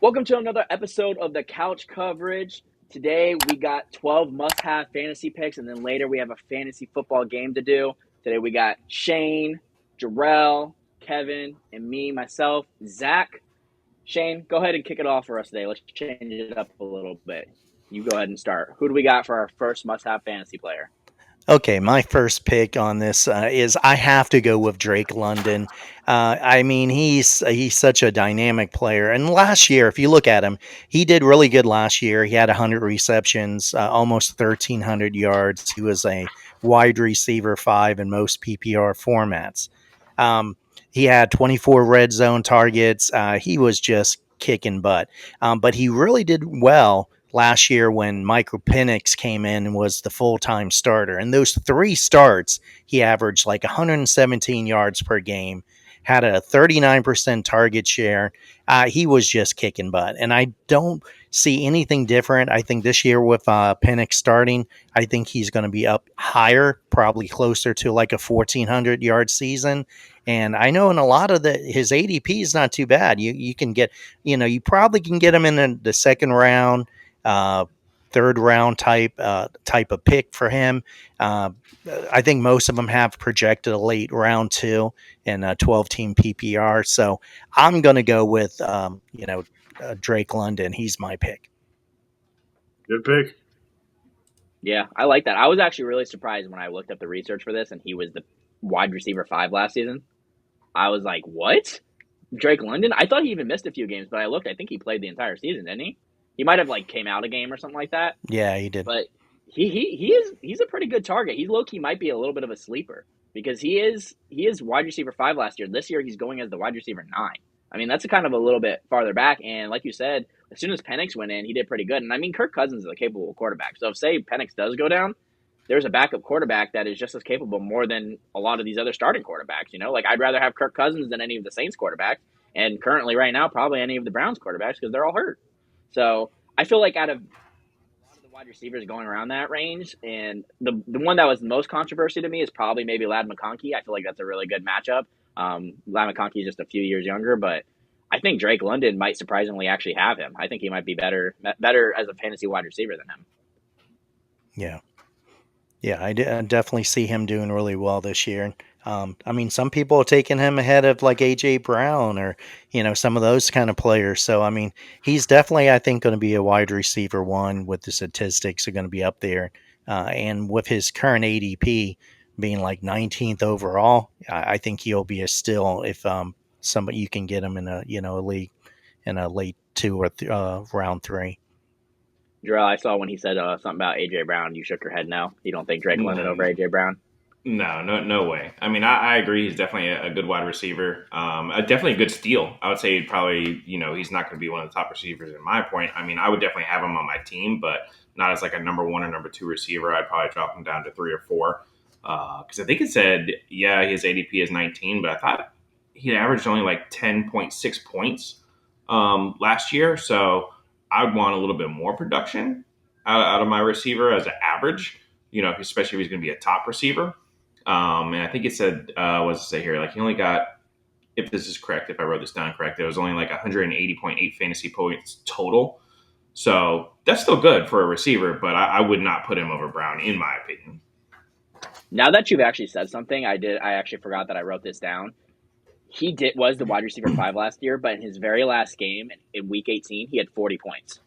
Welcome to another episode of the Couch Coverage. Today we got 12 must-have fantasy picks, and then later we have a fantasy football game to do. Today we got Shane, Jarrell, Kevin, and me, myself, Zach. Shane, go ahead and kick it off for us today. Let's change it up a little bit. You go ahead and start. Who do we got for our first must-have fantasy player? Okay, my first pick on this is I have to go with Drake London. I mean, he's such a dynamic player, and last year, if you look at him, he did really good last year. He had 100 receptions, almost 1,300 yards. He was a wide receiver 5 in most PPR formats. Um, he had 24 red zone targets. He was just kicking butt, but he really did well last year when Michael Penix came in and was the full-time starter. And those 3 starts, he averaged like 117 yards per game, had a 39% target share. He was just kicking butt. And I don't see anything different. I think this year with Penix starting, I think he's going to be up higher, probably closer to like a 1,400 yard season. And I know in a lot of his ADP is not too bad. You can get, you probably can get him in the second round, uh, third round type of pick for him. Uh, I think most of them have projected a late round 2 in a 12 team PPR. So I'm going to go with Drake London. He's my pick. Good pick. Yeah, I like that. I was actually really surprised when I looked up the research for this and he was the wide receiver 5 last season. I was like, what? Drake London? I thought he even missed a few games, but I looked. I think he played the entire season, didn't he? He might have came out a game or something like that. Yeah, he did. But he's a pretty good target. He low key might be a little bit of a sleeper because he is wide receiver 5 last year. This year he's going as the wide receiver 9. I mean that's a kind of a little bit farther back. And like you said, as soon as Penix went in, he did pretty good. And I mean Kirk Cousins is a capable quarterback. So if say Penix does go down, there's a backup quarterback that is just as capable more than a lot of these other starting quarterbacks. I'd rather have Kirk Cousins than any of the Saints quarterbacks, and currently right now probably any of the Browns quarterbacks because they're all hurt. So I feel like out of a lot of the wide receivers going around that range, and the one that was the most controversy to me is probably maybe Lad McConkey. I feel like that's a really good matchup. Lad McConkey is just a few years younger, but I think Drake London might surprisingly actually have him. I think he might be better as a fantasy wide receiver than him. Yeah. Yeah, I definitely see him doing really well this year. I mean, some people are taking him ahead of like AJ Brown or some of those kind of players. So I mean, he's definitely I think going to be a wide receiver 1 with the statistics are going to be up there, and with his current ADP being like 19th overall, I think he'll be a steal if somebody you can get him in a league in a late 2 or round 3. Jarrell, I saw when he said something about AJ Brown, you shook your head no. You don't think Drake London over Mm, AJ Brown? no way. I mean, I agree. He's definitely a good wide receiver. Definitely a good steal. I would say probably, he's not going to be one of the top receivers in my point. I mean, I would definitely have him on my team, but not as like a number 1 or number 2 receiver. I'd probably drop him down to 3 or 4. Because I think it said, yeah, his ADP is 19, but I thought he averaged only like 10.6 points last year. So I would want a little bit more production out of my receiver as an average, especially if he's going to be a top receiver. And I think it said, what does it say here? Like he only got, if this is correct, if I wrote this down correct, it was only like 180.8 fantasy points total. So that's still good for a receiver, but I would not put him over Brown, in my opinion. Now that you've actually said something, I actually forgot that I wrote this down. He was the wide receiver 5 last year, but in his very last game in week 18, he had 40 points.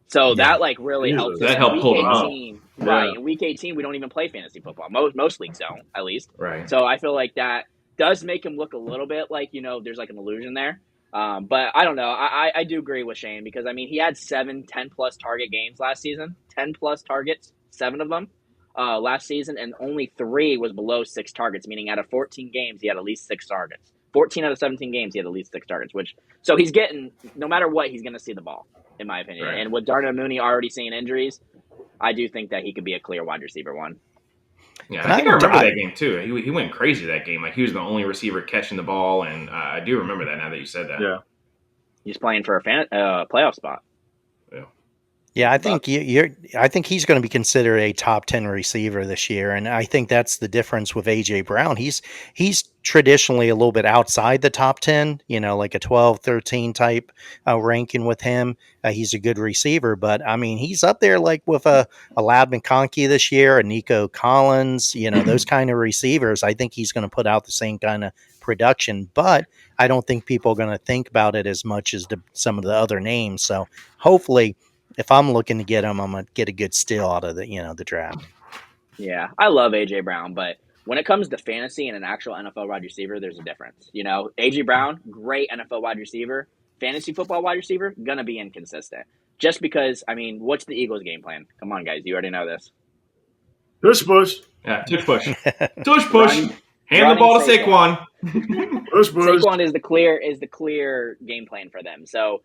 So Yeah. that really helped him. That In helped week pull him up. 18, right? In week 18, we don't even play fantasy football. Most leagues don't, at least. Right. So I feel like that does make him look a little bit like there's like an illusion there. But I don't know. I do agree with Shane because I mean he had 10 plus target games last season, 10 plus targets, 7 of them last season, and only 3 was below 6 targets. Meaning out of 14 games, he had at least 6 targets. 14 out of 17 games, he had at least 6 targets. So he's getting no matter what, he's going to see the ball. In my opinion. Right. And with Darnell Mooney already seeing injuries, I do think that he could be a clear wide receiver 1. Yeah, I think I remember that game too. He went crazy that game. Like he was the only receiver catching the ball, and I do remember that now that you said that. Yeah, he's playing for a playoff spot. Yeah. Yeah, I with the think Bucks. I think he's going to be considered a top 10 receiver this year, and I think that's the difference with AJ Brown. He's traditionally a little bit outside the top 10, like a 12, 13 type ranking with him. He's a good receiver, but I mean, he's up there like with a Lad McConkey this year, a Nico Collins, those kind of receivers. I think he's going to put out the same kind of production, but I don't think people are going to think about it as much as some of the other names. So hopefully, if I'm looking to get him, I'm gonna get a good steal out of the draft. Yeah, I love AJ Brown, but when it comes to fantasy and an actual NFL wide receiver, there's a difference. AJ Brown, great NFL wide receiver. Fantasy football wide receiver, gonna be inconsistent. Just because, I mean, what's the Eagles' game plan? Come on, guys, you already know this. Push push. Yeah, tush push. Tush push. Run, Hand the running ball to Saquon. Saquon. Push push. Saquon is the clear game plan for them. So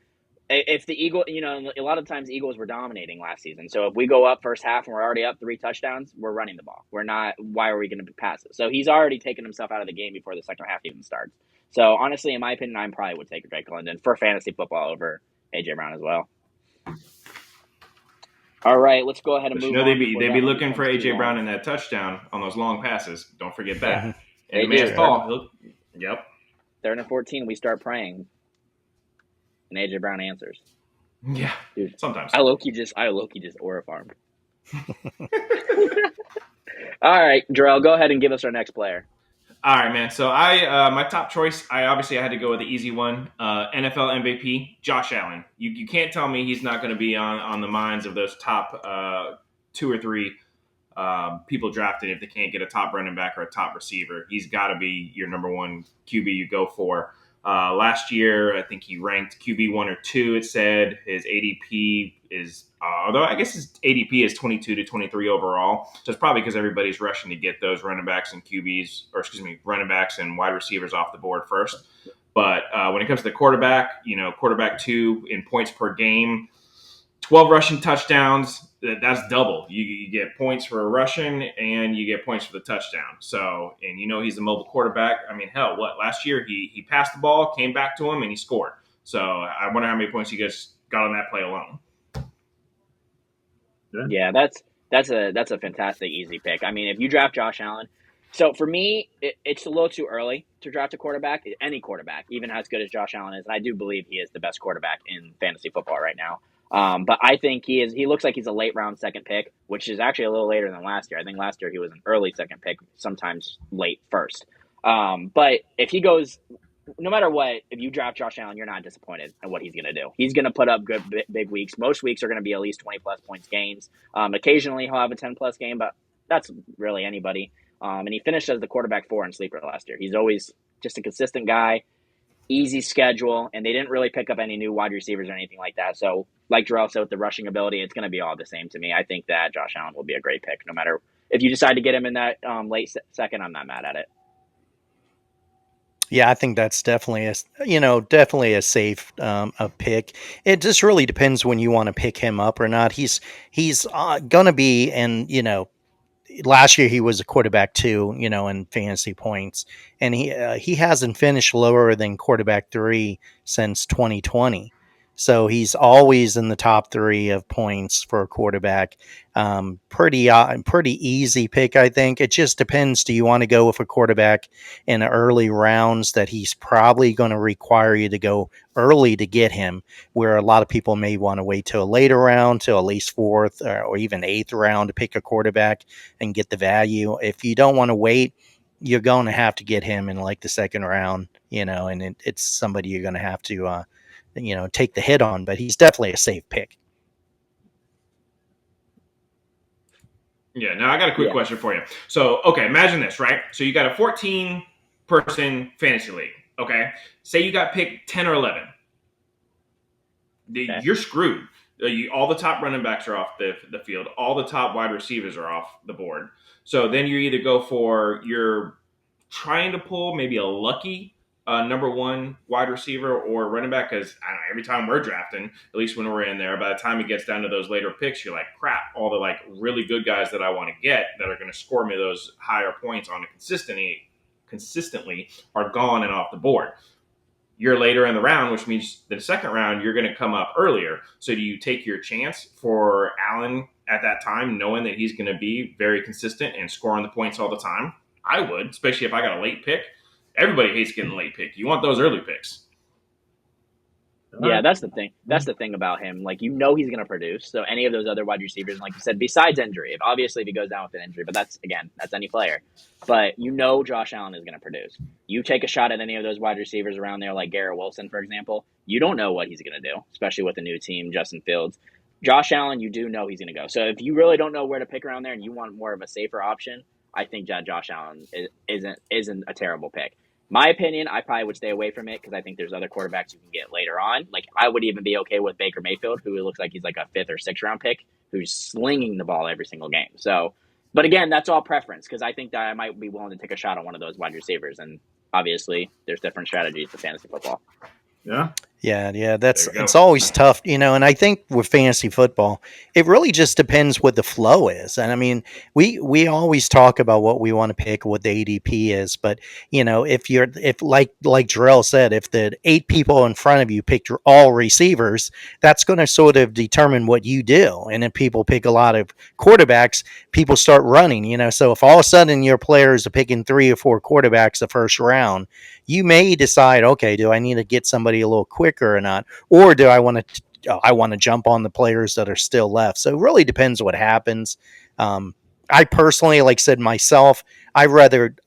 if the Eagle, a lot of times Eagles were dominating last season. So if we go up first half and we're already up 3 touchdowns, we're running the ball. We're not. Why are we going to pass it? So he's already taken himself out of the game before the second half even starts. So honestly, in my opinion, I probably would take Drake London for fantasy football over AJ Brown as well. All right, let's go ahead and But move on. they'd be looking for AJ Brown in that touchdown on those long passes. Don't forget that. Yeah. And They man's do. ball. Yep. 3rd and 14, we start praying, and AJ Brown answers. Yeah. Dude, Sometimes. I low-key just aura farmed. All right, Jarrell, go ahead and give us our next player. All right, man. So my top choice, I had to go with the easy one, NFL MVP, Josh Allen. You can't tell me he's not going to be on the minds of those top 2 or 3 people drafted if they can't get a top running back or a top receiver. He's got to be your number 1 QB you go for. Last year, I think he ranked QB 1 or 2. It said his ADP is, although I guess his ADP is 22 to 23 overall. So it's probably because everybody's rushing to get those running backs and running backs and wide receivers off the board first. But when it comes to the quarterback, quarterback 2 in points per game, 12 rushing touchdowns. That's double. You get points for rushing and you get points for the touchdown. So, and he's a mobile quarterback. I mean, hell, last year he passed the ball, came back to him, and he scored. So I wonder how many points he guys got on that play alone. Yeah, that's a fantastic easy pick. I mean, if you draft Josh Allen, so for me, it's a little too early to draft a quarterback, any quarterback, even as good as Josh Allen is. And I do believe he is the best quarterback in fantasy football right now. But I think he looks like he's a late round second pick, which is actually a little later than last year. I think last year he was an early second pick, sometimes late first. But if he goes, no matter what, if you draft Josh Allen, you're not disappointed in what he's going to do. He's going to put up good big weeks. Most weeks are going to be at least 20 plus points games. Occasionally he'll have a 10 plus game, but that's really anybody. And he finished as the quarterback 4 in Sleeper last year. He's always just a consistent guy, easy schedule, and they didn't really pick up any new wide receivers or anything like that. So like Jarrell said, with the rushing ability, it's going to be all the same to me. I think that Josh Allen will be a great pick no matter if you decide to get him in that late second. I'm not mad at it. Yeah, I think that's definitely a safe a pick. It just really depends when you want to pick him up or not. He's gonna be, and last year he was a quarterback 2, in fantasy points, and he hasn't finished lower than quarterback 3 since 2020. So he's always in the top 3 of points for a quarterback. Pretty easy pick, I think. It just depends. Do you want to go with a quarterback in the early rounds that he's probably going to require you to go early to get him, where a lot of people may want to wait till a later round, till at least 4th or even 8th round to pick a quarterback and get the value. If you don't want to wait, you're going to have to get him in like the 2nd round, and it's somebody you're going to have to, take the hit on, but he's definitely a safe pick. Yeah. Now I got a quick question for you. So, okay, imagine this, right? So you got a 14-person fantasy league. Okay. Say you got picked 10 or 11. Okay. You're screwed. All the top running backs are off the field. All the top wide receivers are off the board. So then you either go for, you're trying to pull maybe a lucky number 1 wide receiver or running back, because I don't know, every time we're drafting, at least when we're in there, by the time it gets down to those later picks, you're like, crap, all the like really good guys that I want to get that are going to score me those higher points on a consistently are gone and off the board. you're later in the round, which means the second round you're going to come up earlier. So do you take your chance for Allen at that time, knowing that he's going to be very consistent and scoring the points all the time? I would, especially if I got a late pick. Everybody hates getting a late pick. You want those early picks. Yeah, that's the thing. That's the thing about him. Like, he's going to produce. So any of those other wide receivers, like you said, besides injury, if he goes down with an injury, but that's any player. But Josh Allen is going to produce. You take a shot at any of those wide receivers around there, like Garrett Wilson, for example. You don't know what he's going to do, especially with a new team, Justin Fields. Josh Allen, you do know he's going to go. So if you really don't know where to pick around there and you want more of a safer option, I think that Josh Allen isn't a terrible pick. My opinion, I probably would stay away from it because I think there's other quarterbacks you can get later on. Like, I would even be okay with Baker Mayfield, who looks like he's like a 5th or 6th round pick, who's slinging the ball every single game. So, but again, that's all preference because I think that I might be willing to take a shot on one of those wide receivers. And obviously, there's different strategies to fantasy football. Yeah. Yeah, it's always tough, and I think with fantasy football, it really just depends what the flow is. And I mean, we always talk about what we want to pick, what the ADP is, but if like Jarrell said, if the 8 people in front of you picked all receivers, that's going to sort of determine what you do. And if people pick a lot of quarterbacks, people start running, So if all of a sudden your players are picking 3 or 4 quarterbacks the first round, you may decide, okay, do I need to get somebody a little quicker or not, or do I want to jump on the players that are still left? So it really depends what happens. I personally, like I said myself, I wouldn't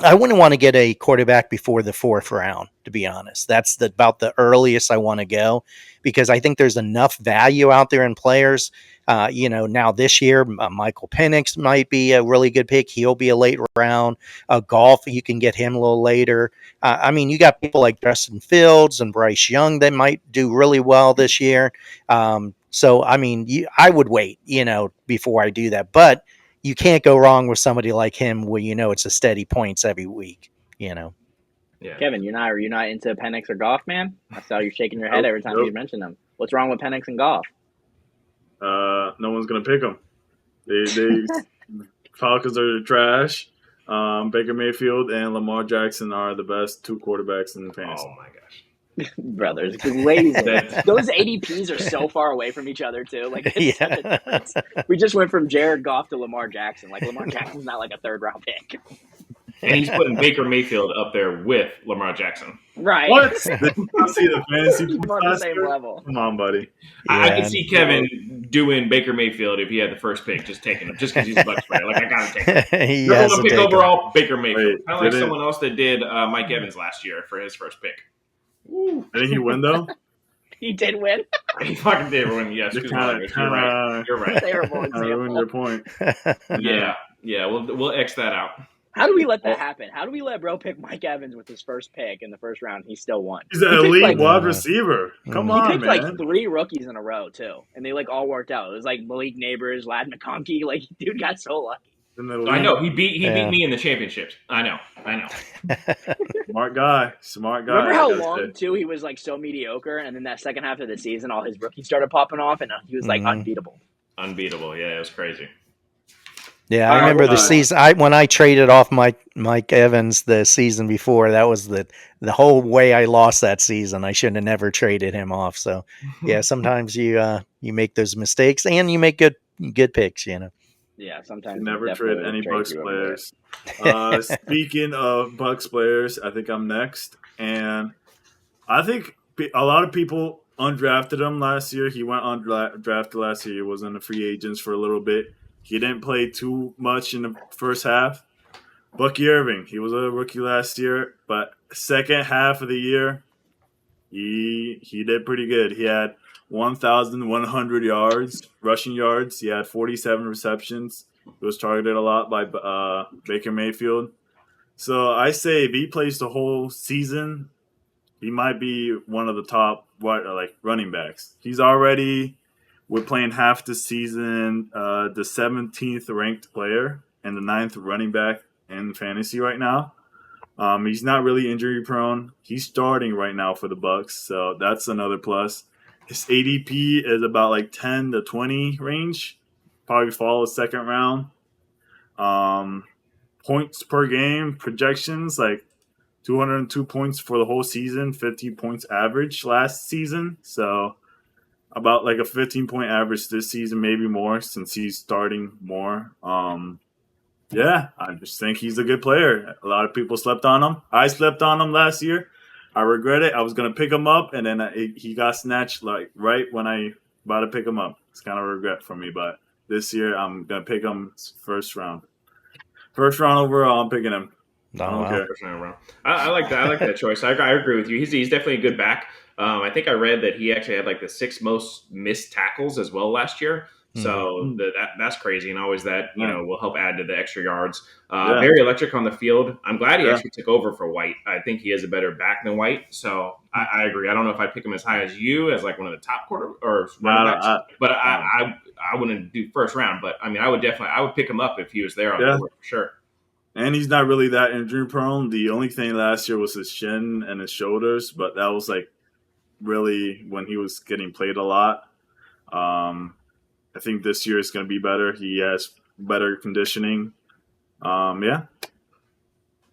want to get a quarterback before the 4th round, to be honest. That's about the earliest I want to go because I think there's enough value out there in players. Now this year, Michael Penix might be a really good pick. He'll be a late round. Golf, you can get him a little later. You got people like Justin Fields and Bryce Young that might do really well this year. I would wait, before I do that. But you can't go wrong with somebody like him where it's a steady points every week, Yeah. Kevin, you're not into Penix or Goff, man? I saw you shaking your head every time you mention them. What's wrong with Penix and Goff? No one's gonna pick them. They Falcons are trash. Baker Mayfield and Lamar Jackson are the best 2 quarterbacks in fantasy. Oh my gosh. Brothers, lazy. Those ADPs are so far away from each other too. Like, we just went from Jared Goff to Lamar Jackson. Like, Lamar Jackson's not like a 3rd round pick. And he's putting Baker Mayfield up there with Lamar Jackson. Right. What? Did you see the fantasy on the same level. Come on, buddy. I could see Kevin doing Baker Mayfield if he had the first pick, just taking him, just because he's a Bucs player. Like, I gotta take him. Number 1 pick overall, Baker Mayfield. Kind of like someone else that did Mike Evans last year for his first pick. Ooh. Didn't he win though? He did win. He fucking did win. Yes, you're right. You're right. Terrible example. I ruined your point. Yeah. We'll X that out. How do we let that happen? How do we let bro pick Mike Evans with his first pick in the first round? He still won. He's an elite wide receiver. Come on, man. He picked like 3 rookies in a row too, and they like all worked out. It was like Malik Neighbors, Lad McConkey. Like, dude got so lucky. I know he beat me in the championships. I know. Smart guy. Remember how long too he was like so mediocre, and then that second half of the season, all his rookies started popping off, and he was like unbeatable. Unbeatable, yeah, it was crazy. Yeah, I remember the season when I traded off Mike Evans the season before. That was the whole way I lost that season. I should have never traded him off. So yeah, sometimes you make those mistakes and you make good picks. Yeah, sometimes you never trade any Bucs players. Speaking of Bucs players, I think I'm next, and I think a lot of people undrafted him last year. He went undrafted last year. He was in the free agents for a little bit. He didn't play too much in the first half. Bucky Irving, he was a rookie last year, but second half of the year, he did pretty good. He had 1,100 yards, rushing yards. He had 47 receptions. He was targeted a lot by Baker Mayfield. So I say if he plays the whole season, he might be one of the top running backs. We're playing half the season, the 17th ranked player and the 9th running back in fantasy right now. He's not really injury prone. He's starting right now for the Bucs, so that's another plus. His ADP is about like 10 to 20 range. Probably follow second round. Points per game projections, like 202 points for the whole season, 15 points average last season. So about like a 15-point average this season, maybe more since he's starting more. Yeah, I just think he's a good player. A lot of people slept on him. I slept on him last year. I regret it. I was gonna pick him up, and then he got snatched like right when I about to pick him up. It's kind of a regret for me, but this year I'm gonna pick him first round. First round overall, I'm picking him. Oh, I don't wow. care. First round round. I like that. I like that choice. I agree with you. He's definitely a good back. I think I read that he actually had like the 6th most missed tackles as well last year. So that's crazy, and always that will help add to the extra yards. Very electric on the field. I'm glad he actually took over for White. I think he is a better back than White. So I agree. I don't know if I'd pick him as high as you as like one of the top quarter or running backs, but I wouldn't do first round. But I mean, I would pick him up if he was there on the board for sure. And he's not really that injury prone. The only thing last year was his shin and his shoulders, but that was like really when he was getting played a lot. I think this year is going to be better. He has better conditioning. Yeah.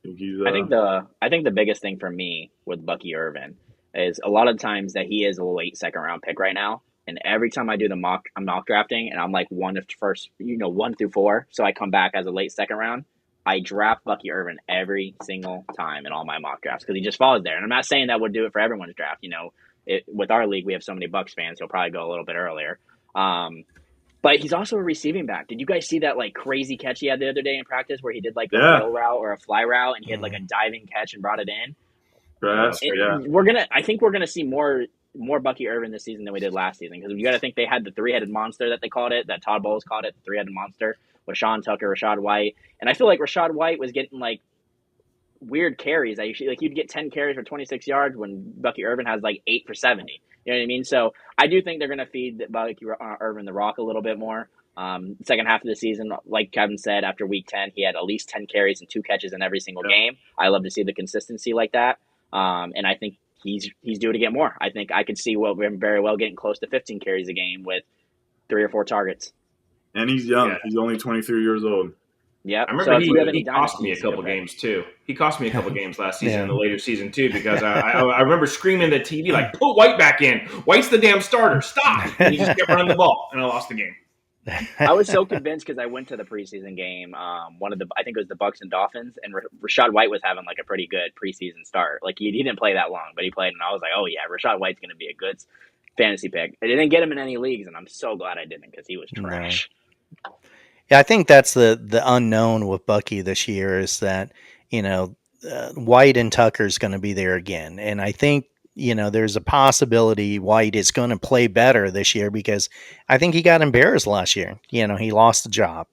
I think the biggest thing for me with Bucky Irvin is a lot of times that he is a late second round pick right now. And every time I do I'm mock drafting and I'm like 1 through 4. So I come back as a late second round. I draft Bucky Irvin every single time in all my mock drafts because he just falls there. And I'm not saying that would do it for everyone's draft. With our league, we have so many Bucks fans, he'll probably go a little bit earlier. But he's also a receiving back. Did you guys see that like crazy catch he had the other day in practice where he did like a wheel route or a fly route and he had like a diving catch and brought it in? I think we're gonna see more Bucky Irvin this season than we did last season because you got to think they had the 3-headed monster that they called it, that Todd Bowles called it, the 3-headed monster with Sean Tucker, Rachaad White, and I feel like Rachaad White was getting like weird carries. You'd get 10 carries for 26 yards when Bucky Irvin has like 8 for 70. You know what I mean? So I do think they're going to feed Bucky Irvin the rock a little bit more. Second half of the season, like Kevin said, after week 10, he had at least 10 carries and 2 catches in every single game. I love to see the consistency like that. And I think he's due to get more. I think I could see him very well getting close to 15 carries a game with 3 or 4 targets. And he's young. He's only 23 years old. Yeah, I remember he cost me a couple games too. He cost me a couple games last season in the later season too because I remember screaming at the TV like, "Put White back in! White's the damn starter! Stop!" And he just kept running the ball, and I lost the game. I was so convinced because I went to the preseason game. I think it was the Bucks and Dolphins, and Rachaad White was having like a pretty good preseason start. Like he didn't play that long, but he played, and I was like, "Oh yeah, Rachaad White's going to be a good fantasy pick." I didn't get him in any leagues, and I'm so glad I didn't because he was trash. Yeah, I think that's the unknown with Bucky this year is that, White and Tucker's going to be there again. And I think, there's a possibility White is going to play better this year because I think he got embarrassed last year. He lost the job.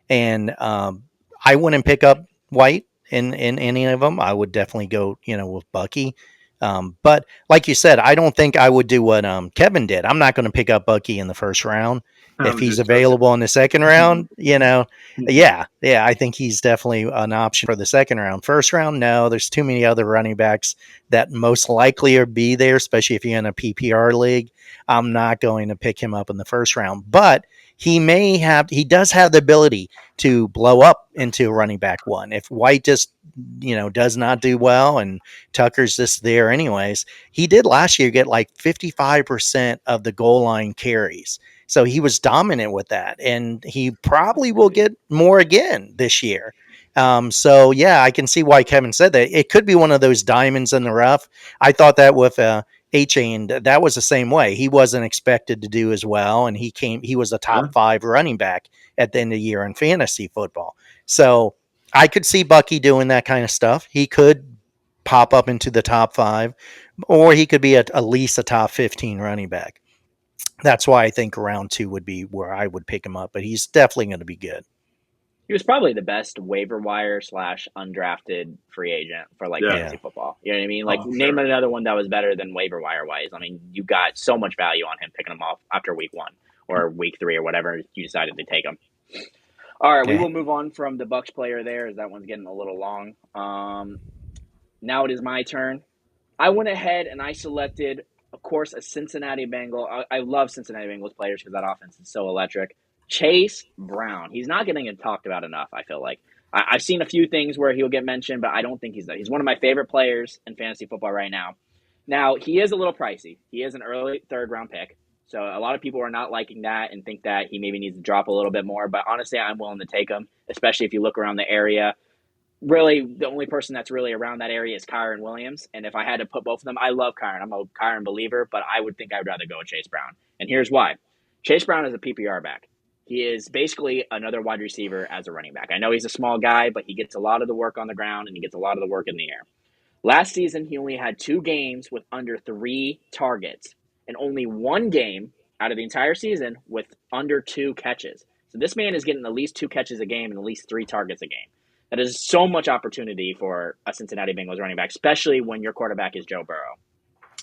And I wouldn't pick up White in any of them. I would definitely go, with Bucky. But like you said, I don't think I would do what Kevin did. I'm not going to pick up Bucky in the first round. If he's available in the second round, I think he's definitely an option for the second round. First round, no, there's too many other running backs that most likely are be there, especially if you're in a PPR league. I'm not going to pick him up in the first round, but he does have the ability to blow up into a running back one. If White just, does not do well and Tucker's just there anyways, he did last year get like 55% of the goal line carries. So he was dominant with that, and he probably will get more again this year. I can see why Kevin said that. It could be one of those diamonds in the rough. I thought that with HA, and that was the same way. He wasn't expected to do as well, and he was a top 5 running back at the end of the year in fantasy football. So I could see Bucky doing that kind of stuff. He could pop up into the top 5, or he could be at least a top 15 running back. That's why I think round 2 would be where I would pick him up, but he's definitely going to be good. He was probably the best waiver wire / undrafted free agent for fantasy football. You know what I mean? Name another one that was better than waiver wire wise. I mean, you got so much value on him picking him off after week 1 or week 3 or whatever you decided to take him. All right, we will move on from the Bucks player there as that one's getting a little long. Now it is my turn. I went ahead and I selected, of course, a Cincinnati Bengal. I love Cincinnati Bengals players because that offense is so electric. Chase Brown. He's not getting talked about enough, I feel like. I've seen a few things where he'll get mentioned, but I don't think he's one of my favorite players in fantasy football right now. Now, he is a little pricey. He is an early third-round pick. So a lot of people are not liking that and think that he maybe needs to drop a little bit more. But honestly, I'm willing to take him, especially if you look around the area. Really, the only person that's really around that area is Kyren Williams. And if I had to put both of them, I love Kyren. I'm a Kyren believer, but I would think I'd rather go with Chase Brown. And here's why. Chase Brown is a PPR back. He is basically another wide receiver as a running back. I know he's a small guy, but he gets a lot of the work on the ground and he gets a lot of the work in the air. Last season, he only had 2 games with under 3 targets and only 1 game out of the entire season with under 2 catches. So this man is getting at least 2 catches a game and at least 3 targets a game. That is so much opportunity for a Cincinnati Bengals running back, especially when your quarterback is Joe Burrow.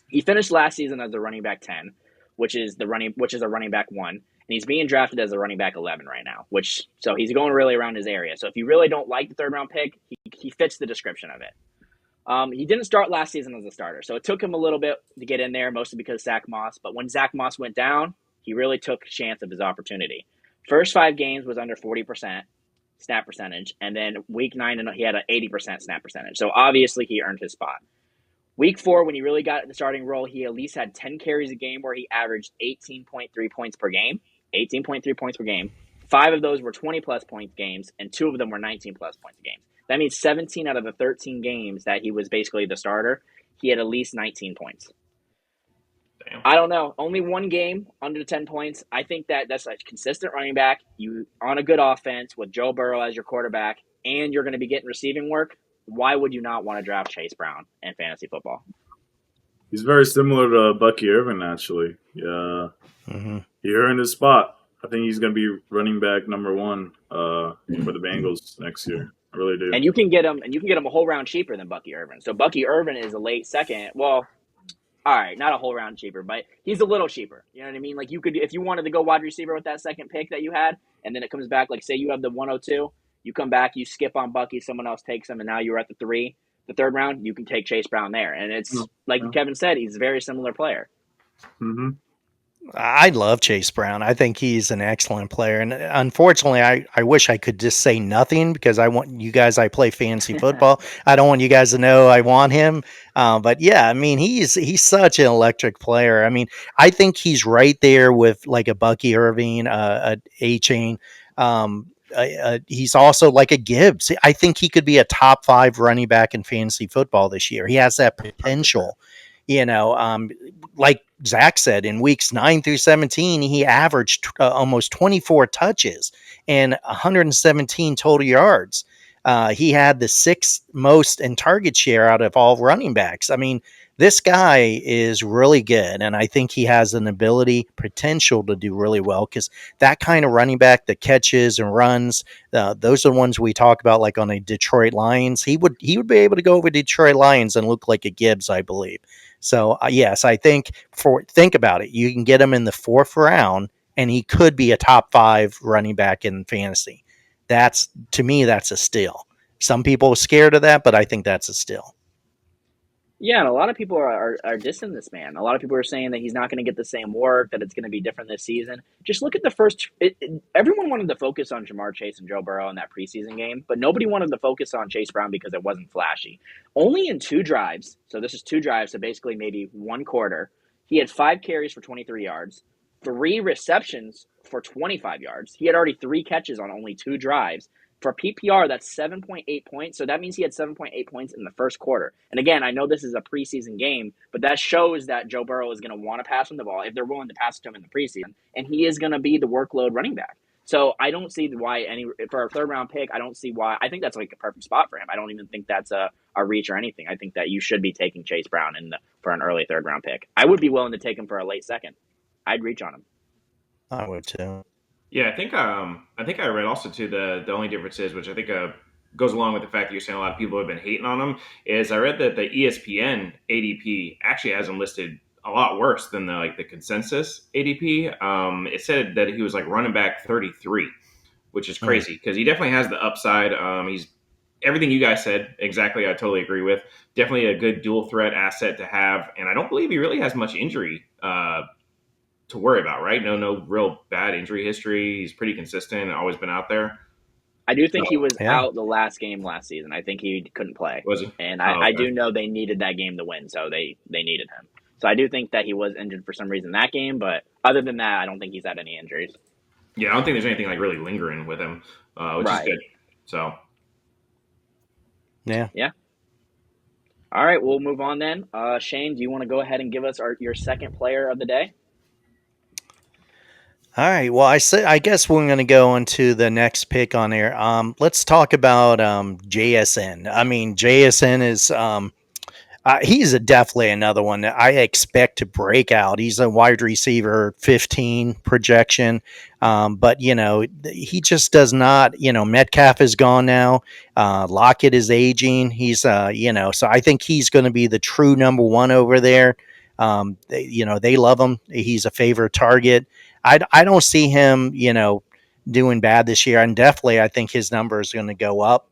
He finished last season as a running back 10, which is a running back 1, and he's being drafted as a running back 11 right now, so he's going really around his area. So if you really don't like the third-round pick, he fits the description of it. He didn't start last season as a starter, so it took him a little bit to get in there, mostly because Zach Moss. But when Zach Moss went down, he really took a chance of his opportunity. First 5 games was under 40% snap percentage, and then week 9 he had an 80% snap percentage. So obviously he earned his spot. Week 4, when he really got the starting role, he at least had 10 carries a game where he averaged 18.3 points per game. 18.3 points per game. 5 of those were 20-plus point games, and 2 of them were 19-plus points a game. That means 17 out of the 13 games that he was basically the starter, he had at least 19 points. Damn. I don't know. Only 1 game under 10 points. I think that's a consistent running back. You on a good offense with Joe Burrow as your quarterback, and you're going to be getting receiving work. Why would you not want to draft Chase Brown in fantasy football? He's very similar to Bucky Irvin, actually. Yeah, He earned his spot. I think he's going to be running back number 1 for the Bengals next year. I really do. And you can get him a whole round cheaper than Bucky Irvin. So Bucky Irvin is a late second. Well, all right, not a whole round cheaper, but he's a little cheaper. You know what I mean? Like you could, if you wanted to go wide receiver with that second pick that you had, and then it comes back, like say you have the 102, you come back, you skip on Bucky, someone else takes him, and now you're at the 3rd round, you can take Chase Brown there. And it's like Kevin said, he's a very similar player. Mm-hmm. I love Chase Brown. I think he's an excellent player. And unfortunately, I wish I could just say nothing because I want you guys, I play fantasy football. I don't want you guys to know I want him. But yeah, I mean, he's such an electric player. I mean, I think he's right there with like a Bucky Irving, a A-Chain. He's also like a Gibbs. I think he could be a top 5 running back in fantasy football this year. He has that potential. Like Zach said, in weeks 9 through 17, he averaged almost 24 touches and 117 total yards. He had the 6th most in target share out of all running backs. I mean, this guy is really good, and I think he has an potential to do really well because that kind of running back that catches and runs, those are the ones we talk about, like on a Detroit Lions. He would be able to go over Detroit Lions and look like a Gibbs, I believe. So yes, I think think about it. You can get him in the 4th round, and he could be a top 5 running back in fantasy. To me, that's a steal. Some people are scared of that, but I think that's a steal. Yeah, and a lot of people are dissing this man. A lot of people are saying that he's not going to get the same work, that it's going to be different this season. Just look at the first everyone wanted to focus on Ja'Marr Chase and Joe Burrow in that preseason game, but nobody wanted to focus on Chase Brown because it wasn't flashy. Only in 2 drives, so this is 2 drives, so basically maybe 1 quarter, he had 5 carries for 23 yards, 3 receptions for 25 yards. He had already 3 catches on only 2 drives. For PPR, that's 7.8 points. So that means he had 7.8 points in the first quarter. And again, I know this is a preseason game, but that shows that Joe Burrow is going to want to pass him the ball if they're willing to pass it to him in the preseason. And he is going to be the workload running back. So I don't see why for a 3rd round pick, I don't see why. I think that's like a perfect spot for him. I don't even think that's a reach or anything. I think that you should be taking Chase Brown for an early 3rd round pick. I would be willing to take him for a late 2nd. I'd reach on him. I would too. Yeah, I think I read also too the only difference is, which I think goes along with the fact that you're saying a lot of people have been hating on him, is I read that the ESPN ADP actually has him listed a lot worse than the consensus ADP. It said that he was like running back 33, which is crazy because he definitely has the upside. He's everything you guys said exactly. I totally agree with. Definitely a good dual threat asset to have, and I don't believe he really has much injury to worry about, right? No real bad injury history. He's pretty consistent, always been out there. I do think he So, was Yeah. out the last game last season. I think he couldn't play, was he? and Oh, I okay. do know they needed that game to win, so they needed him. So I do think that he was injured for some reason that game, but other than that, I don't think he's had any injuries. Yeah, I don't think there's anything like really lingering with him, which is Right. good. So, Yeah. Yeah. All right, we'll move on then. Shane, do you want to go ahead and give us your second player of the day? All right. Well, I guess we're going to go into the next pick on there. Let's talk about JSN. I mean, JSN is he's definitely another one that I expect to break out. He's a wide receiver 15 projection, but he just does not. Metcalf is gone now. Lockett is aging. He's so I think he's going to be the true number one over there. They love him. He's a favorite target. I don't see him, doing bad this year, and definitely I think his number is going to go up.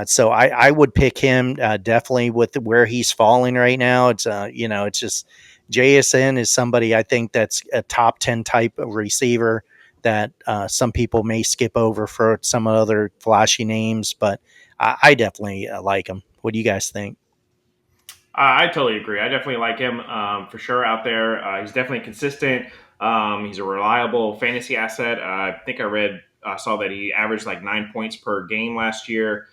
So I would pick him definitely with where he's falling right now. It's just JSN is somebody I think that's a top 10 type of receiver that some people may skip over for some other flashy names, but I definitely like him. What do you guys think? I totally agree. I definitely like him for sure out there. He's definitely consistent. He's a reliable fantasy asset. I think I saw that he averaged like 9 points per game last year,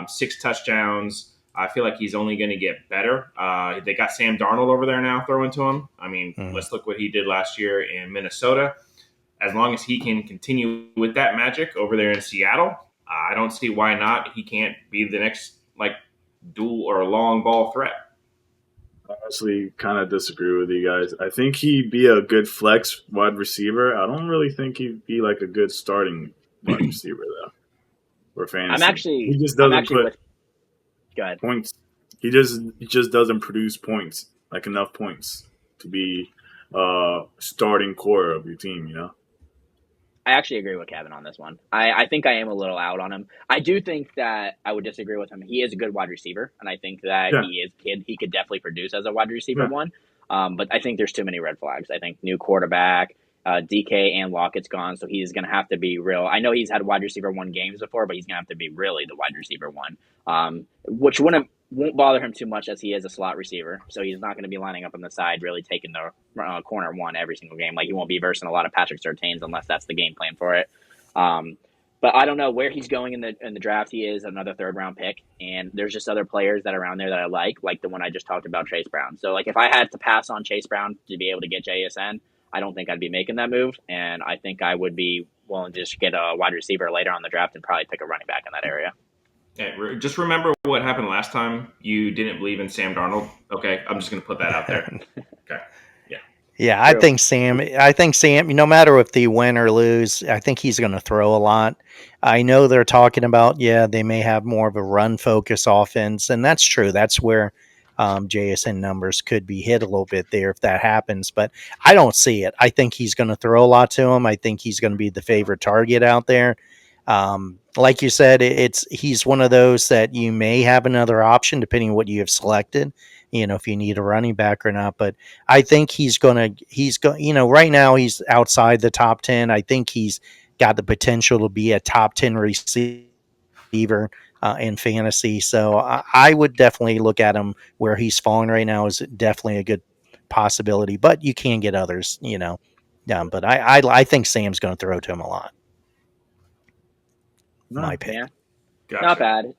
6 touchdowns. I feel like he's only going to get better. They got Sam Darnold over there now throwing to him. I mean, let's look what he did last year in Minnesota. As long as he can continue with that magic over there in Seattle, I don't see why not. He can't be the next like dual or long ball threat. I honestly kind of disagree with you guys. I think he'd be a good flex wide receiver. I don't really think he'd be like a good starting wide receiver though. For fantasy, he just I'm doesn't actually put with. Go ahead. points. He just doesn't produce points, like enough points to be starting core of your team. I actually agree with Kevin on this one. I think I am a little out on him. I do think that I would disagree with him. He is a good wide receiver, and I think that Yeah, he could definitely produce as a wide receiver yeah. one. But I think there's too many red flags. I think new quarterback, DK and Lockett's gone, so he's going to have to be real. I know he's had wide receiver one games before, but he's going to have to be really the wide receiver one, which won't bother him too much as he is a slot receiver. So he's not going to be lining up on the side, really taking the corner one every single game. Like he won't be versing a lot of Patrick Surtains unless that's the game plan for it. But I don't know where he's going in the draft. He is another third round pick, and there's just other players that are around there that I like the one I just talked about, Chase Brown. So like if I had to pass on Chase Brown to be able to get JSN, I don't think I'd be making that move, and I think I would be willing to just get a wide receiver later on the draft and probably pick a running back in that area. Yeah, just remember what happened last time. You didn't believe in Sam Darnold. Okay, I'm just going to put that out there. Okay. Yeah, I think Sam, no matter if they win or lose, I think he's going to throw a lot. I know they're talking about, they may have more of a run focus offense, and that's true. That's where JSN numbers could be hit a little bit there if that happens, but I don't see it. I think he's going to throw a lot to him. I think he's going to be the favorite target out there. Like you said, he's one of those that you may have another option depending on what you have selected, if you need a running back or not. But I think right now he's outside the top 10. I think he's got the potential to be a top 10 receiver in fantasy. So I would definitely look at him where he's falling right now is definitely a good possibility, but you can get others, but I think Sam's going to throw to him a lot. My pick. Yeah, Gotcha. not bad.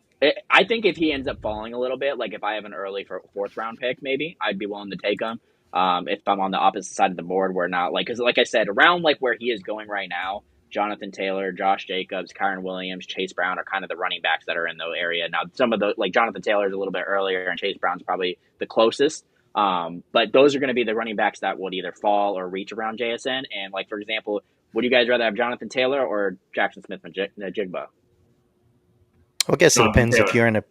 I think if he ends up falling a little bit, like if I have an early fourth round pick, maybe I'd be willing to take him. If I'm on the opposite side of the board, where not because like I said, around like where he is going right now, Jonathan Taylor, Josh Jacobs, Kyron Williams, Chase Brown are kind of the running backs that are in the area. Now, some of the like Jonathan Taylor's a little bit earlier, and Chase Brown's probably the closest. But those are going to be the running backs that would either fall or reach around JSN. And like for example, would you guys rather have Jonathan Taylor or Jackson Smith-Njigba? Well, I guess it depends Taylor. if you're in a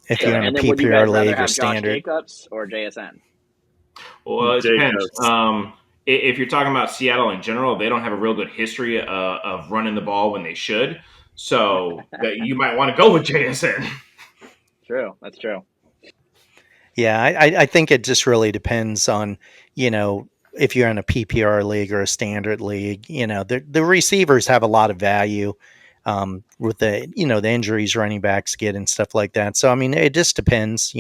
And then would you PPR guys rather league or have Josh standard. Jacobs or JSN? Well, it depends. Jacobs. If you're talking about Seattle in general, they don't have a real good history of running the ball when they should. So that you might want to go with JSN. True, that's true. Yeah, I think it just really depends on, if you're in a PPR league or a standard league, the receivers have a lot of value. with the the injuries running backs get and stuff like that. So I mean, it just depends.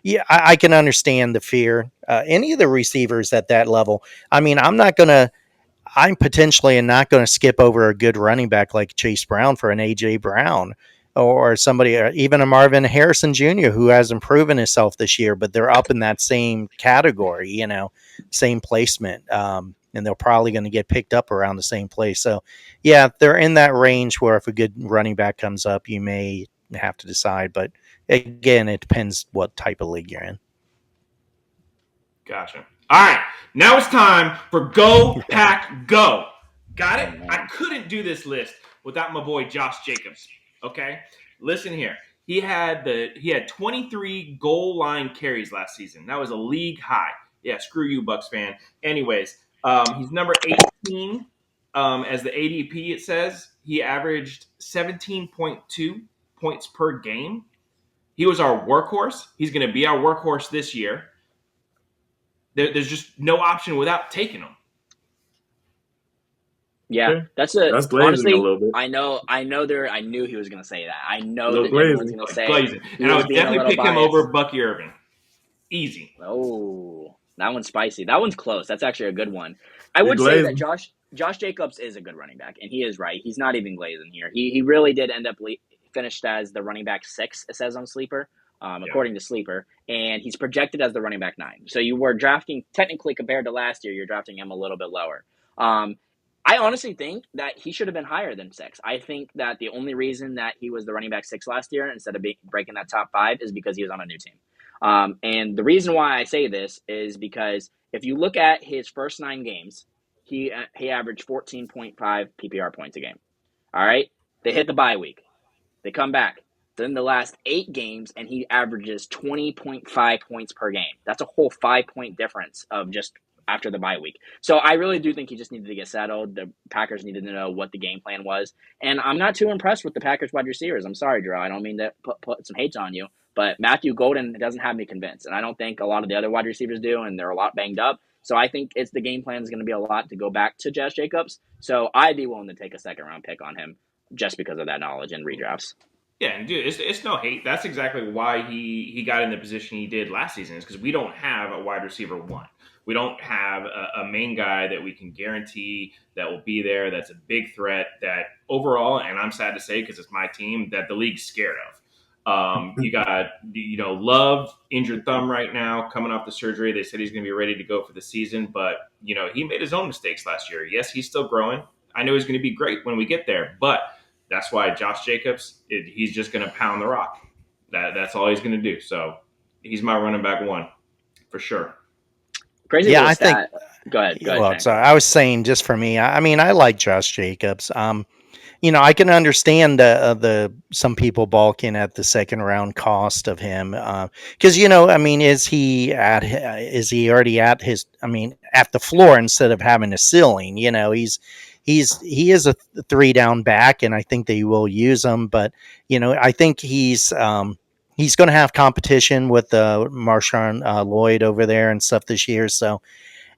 Yeah, I can understand the fear. Any of the receivers at that level. I mean, I'm potentially not going to skip over a good running back like Chase Brown for an AJ Brown or somebody, or even a Marvin Harrison Jr. who hasn't proven himself this year, but they're up in that same category, same placement. And they're probably going to get picked up around the same place. So, yeah, they're in that range where if a good running back comes up, you may have to decide. But again, it depends what type of league you're in. Gotcha. All right, now it's time for Go Pack Go. Got it? I couldn't do this list without my boy Josh Jacobs. Okay, listen here. He had 23 goal line carries last season. That was a league high. Yeah, screw you, Bucks fan. Anyways, he's number 18 as the ADP. It says he averaged 17.2 points per game. He was our workhorse. He's going to be our workhorse this year. There's just no option without taking him. Yeah, Okay. that's glazing honestly, a little bit. I knew he was going to say that. I know Little that glazing. everyone's going to say Glazing. he And I was would being a definitely little pick him biased. over Bucky Irving. Easy. Oh, that one's spicy. That one's close. That's actually a good one. I would say that Josh Jacobs is a good running back, and he is right. He's not even glazing here. He really did end up finished as the running back 6, it says on Sleeper, according to Sleeper, and he's projected as the running back 9. So you were drafting, technically compared to last year, you're drafting him a little bit lower. I honestly think that he should have been higher than 6. I think that the only reason that he was the running back 6 last year instead of breaking that top 5 is because he was on a new team. And the reason why I say this is because if you look at his first 9 games, he averaged 14.5 PPR points a game. All right? They hit the bye week. They come back. Then the last 8 games, and he averages 20.5 points per game. That's a whole 5-point difference of just after the bye week. So I really do think he just needed to get settled. The Packers needed to know what the game plan was. And I'm not too impressed with the Packers wide receivers. I'm sorry, Drew. I don't mean to put some hate on you. But Matthew Golden doesn't have me convinced. And I don't think a lot of the other wide receivers do, and they're a lot banged up. So I think the game plan is going to be a lot to go back to Josh Jacobs. So I'd be willing to take a second-round pick on him just because of that knowledge in redrafts. Yeah, and dude, it's no hate. That's exactly why he got in the position he did last season, is because we don't have a wide receiver 1. We don't have a main guy that we can guarantee that will be there, that's a big threat, that overall, and I'm sad to say because it's my team, that the league's scared of. You got, Love, injured thumb right now, coming off the surgery. They said he's going to be ready to go for the season, but, he made his own mistakes last year. Yes, he's still growing. I know he's going to be great when we get there, but that's why Josh Jacobs, he's just going to pound the rock. That's all he's going to do. So he's my running back 1 for sure. Crazy. Yeah, I think. Go ahead. Well, sorry, I was saying just for me. I mean, I like Josh Jacobs. I can understand some people balking at the second round cost of him because I mean, is he already at his? I mean, at the floor instead of having a ceiling. He is a 3 down back, and I think they will use him. But I think he's going to have competition with Marshawn Lloyd over there and stuff this year. So.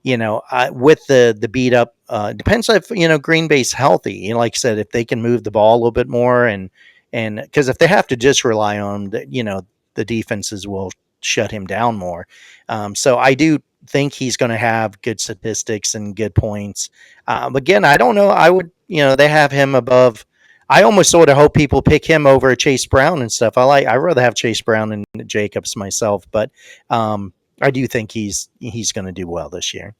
With the beat up, depends if Green Bay's healthy. Like I said, if they can move the ball a little bit more, and because if they have to just rely on the defenses will shut him down more. So I do think he's going to have good statistics and good points. Again, I don't know. I would they have him above. I almost sort of hope people pick him over Chase Brown and stuff. I'd rather have Chase Brown and Jacobs myself, but. I do think he's going to do well this year.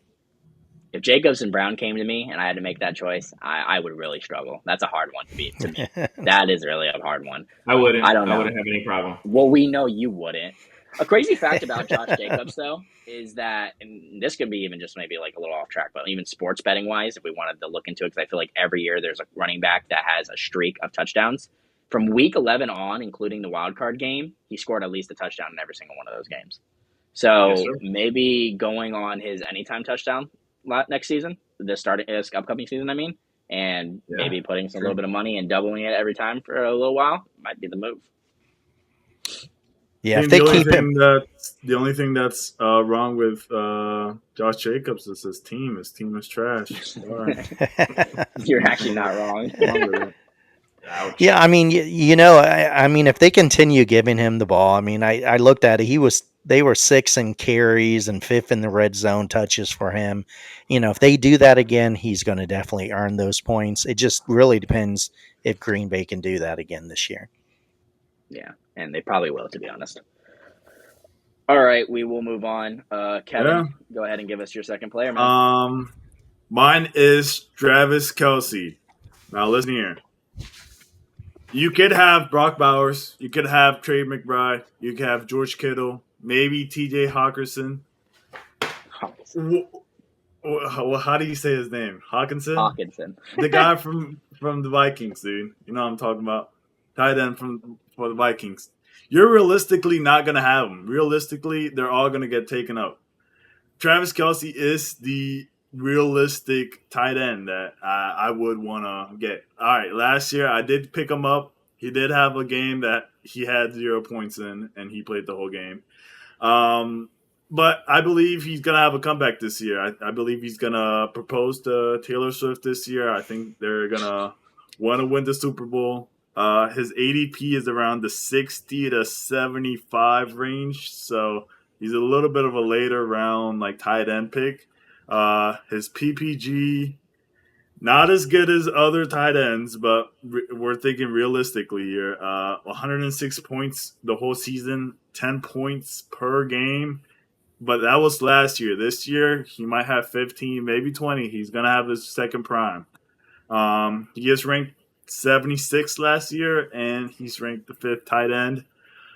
If Jacobs and Brown came to me and I had to make that choice, I would really struggle. That's a hard one to me. That is really a hard one. I wouldn't. I don't know. I wouldn't have any problem. Well, we know you wouldn't. A crazy fact about Josh Jacobs, though, is that, and this could be even just maybe like a little off track, but even sports betting wise, if we wanted to look into it, because I feel like every year there's a running back that has a streak of touchdowns. From week 11 on, including the wild card game, he scored at least a touchdown in every single one of those games. So maybe going on his anytime touchdown next season, this upcoming season, and maybe putting a little bit of money and doubling it every time for a little while might be the move. Yeah, if they keep him. The only thing that's wrong with Josh Jacobs is his team. His team is trash. You're actually not wrong. Ouch. Yeah, I mean, I mean, if they continue giving him the ball, I mean, I looked at it. They were 6th in carries and 5th in the red zone touches for him. If they do that again, he's going to definitely earn those points. It just really depends if Green Bay can do that again this year. Yeah, and they probably will, to be honest. All right, we will move on. Kevin, go ahead and give us your second player, man. Mine is Travis Kelce. Now listen here. You could have Brock Bowers. You could have Trey McBride. You could have George Kittle. Maybe T.J. Hawkinson. Well, how do you say his name? Hawkinson. The guy from the Vikings, dude. You know what I'm talking about. Tight end for the Vikings. You're realistically not gonna have them. Realistically, they're all gonna get taken up. Travis Kelce is the realistic tight end that I would want to get. All right, last year I did pick him up. He did have a game that he had 0 points in, and he played the whole game. But I believe he's going to have a comeback this year. I believe he's going to propose to Taylor Swift this year. I think they're going to want to win the Super Bowl. His ADP is around the 60 to 75 range, so he's a little bit of a later round like tight end pick. His PPG, not as good as other tight ends, but we're thinking realistically here. 106 points the whole season, 10 points per game. But that was last year. This year, he might have 15, maybe 20. He's going to have his second prime. He is ranked 76 last year, and he's ranked the 5th tight end.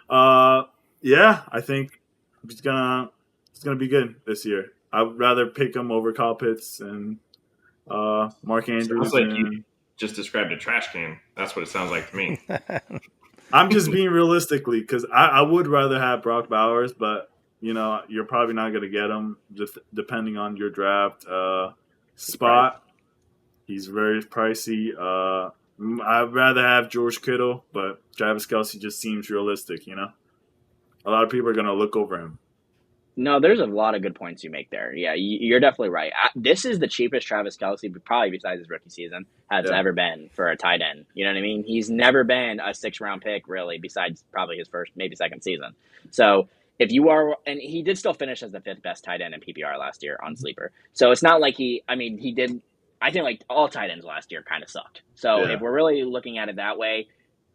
Yeah, I think he's gonna be good this year. I'd rather pick him over Kyle Pitts and Mark Andrews. Sounds like you just described a trash can. That's what it sounds like to me. I'm just being realistically because I would rather have Brock Bowers, but you're probably not going to get him just depending on your draft spot. He's very pricey. I'd rather have George Kittle, but Travis Kelce just seems realistic, A lot of people are going to look over him. No, there's a lot of good points you make there. Yeah, you're definitely right. This is the cheapest Travis Kelce, probably besides his rookie season, has ever been for a tight end. You know what I mean? He's never been a 6th-round pick, really, besides probably his first, maybe second season. So if you are, and he did still finish as the 5th best tight end in PPR last year on Sleeper. So it's not like he did. I think like all tight ends last year kind of sucked. So if we're really looking at it that way,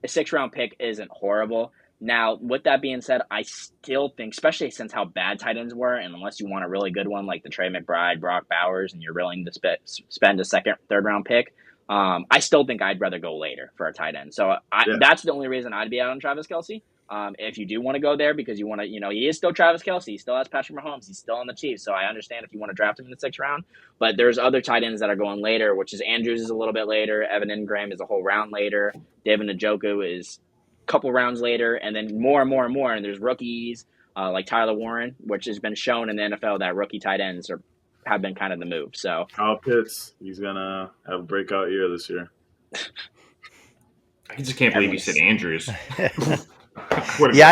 a 6th-round pick isn't horrible. Now, with that being said, I still think, especially since how bad tight ends were, and unless you want a really good one like the Trey McBride, Brock Bowers, and you're willing to spend a 2nd, 3rd-round pick, I still think I'd rather go later for a tight end. So that's the only reason I'd be out on Travis Kelce. If you do want to go there because you want to, he is still Travis Kelce. He still has Patrick Mahomes. He's still on the Chiefs. So I understand if you want to draft him in the 6th round. But there's other tight ends that are going later, which is Andrews is a little bit later. Evan Ingram is a whole round later. David Njoku is couple rounds later, and then more and more and more. And there's rookies like Tyler Warren, which has been shown in the NFL that rookie tight ends have been kind of the move. So Kyle Pitts, he's gonna have a breakout year this year. I just can't believe you said Andrews. Yeah,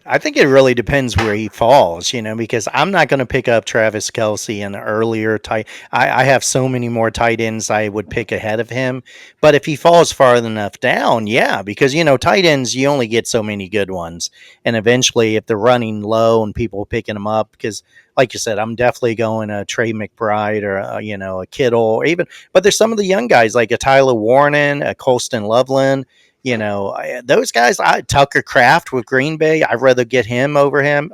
I think it really depends where he falls, because I'm not going to pick up Travis Kelce in earlier tight. I have so many more tight ends I would pick ahead of him. But if he falls far enough down, yeah, because, tight ends, you only get so many good ones. And eventually, if they're running low and people picking them up, because like you said, I'm definitely going a Trey McBride or, a Kittle or even, but there's some of the young guys like a Tyler Warren, a Colston Loveland. Those guys, Tucker Kraft with Green Bay, I'd rather get him over him.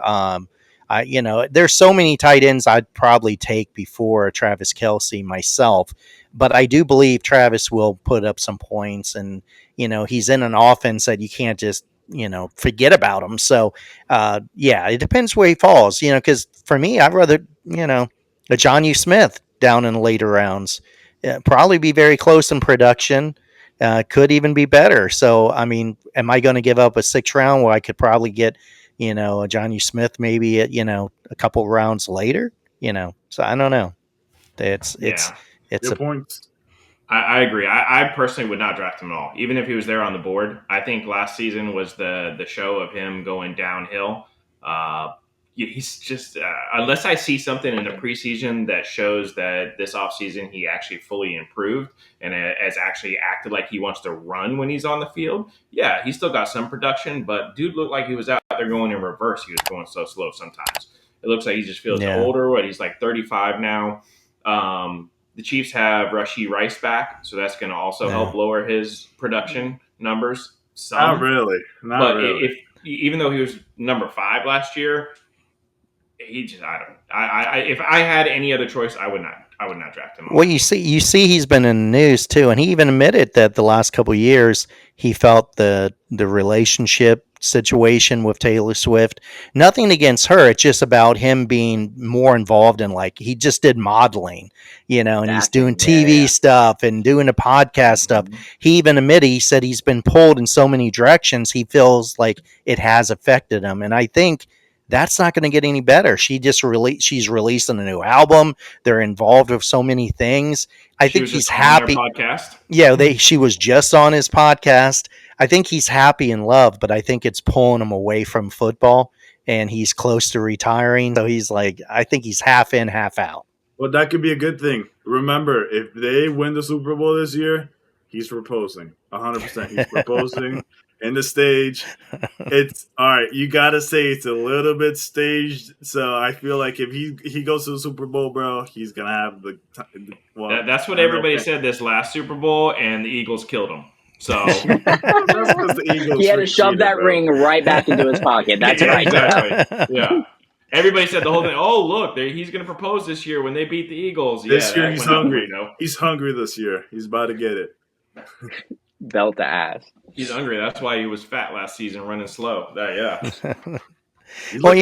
There's so many tight ends I'd probably take before Travis Kelce myself, but I do believe Travis will put up some points, and he's in an offense that you can't just forget about him. So it depends where he falls. Because for me, I'd rather a Jonnu Smith down in the later rounds, probably be very close in production. Could even be better. So, I mean, am I going to give up a 6th round where I could probably get, a Jonnu Smith maybe at, a couple rounds later? So I don't know. It's Good points. I agree. I personally would not draft him at all, even if he was there on the board. I think last season was the show of him going downhill. he's just unless I see something in the preseason that shows that this offseason he actually fully improved and has actually acted like he wants to run when he's on the field. Yeah, he still got some production, but dude looked like he was out there going in reverse. He was going so slow sometimes. It looks like he just feels older. What, he's like 35 now. The Chiefs have Rashee Rice back, so that's going to also help lower his production numbers. Not really. If even though he was number 5 last year, he just if I had any other choice, I would not draft him. Well, you see, he's been in the news too, and he even admitted that the last couple of years he felt the relationship situation with Taylor Swift. Nothing against her; it's just about him being more involved in, like, he just did modeling, and he's doing TV stuff and doing the podcast stuff. He even admitted, he said he's been pulled in so many directions. He feels like it has affected him, and I think that's not going to get any better. She's releasing a new album. They're involved with so many things. I think he's happy. Podcast. Yeah, she was just on his podcast. I think he's happy in love, but I think it's pulling him away from football, and he's close to retiring. So he's like, I think he's half in, half out. Well, that could be a good thing. Remember, if they win the Super Bowl this year, he's proposing. 100%. He's proposing. In the stage, it's all right. You gotta say it's a little bit staged. So I feel like if he goes to the Super Bowl, bro, he's gonna have the. That's what everybody said this last Super Bowl, and the Eagles killed him. So he had to shove that ring right back into his pocket. That's right. Exactly. Yeah. Everybody said the whole thing. Oh, look, he's going to propose this year when they beat the Eagles. This year he's hungry. He's hungry this year. He's about to get it. Belt to ass. He's hungry. That's why he was fat last season, running slow. Well,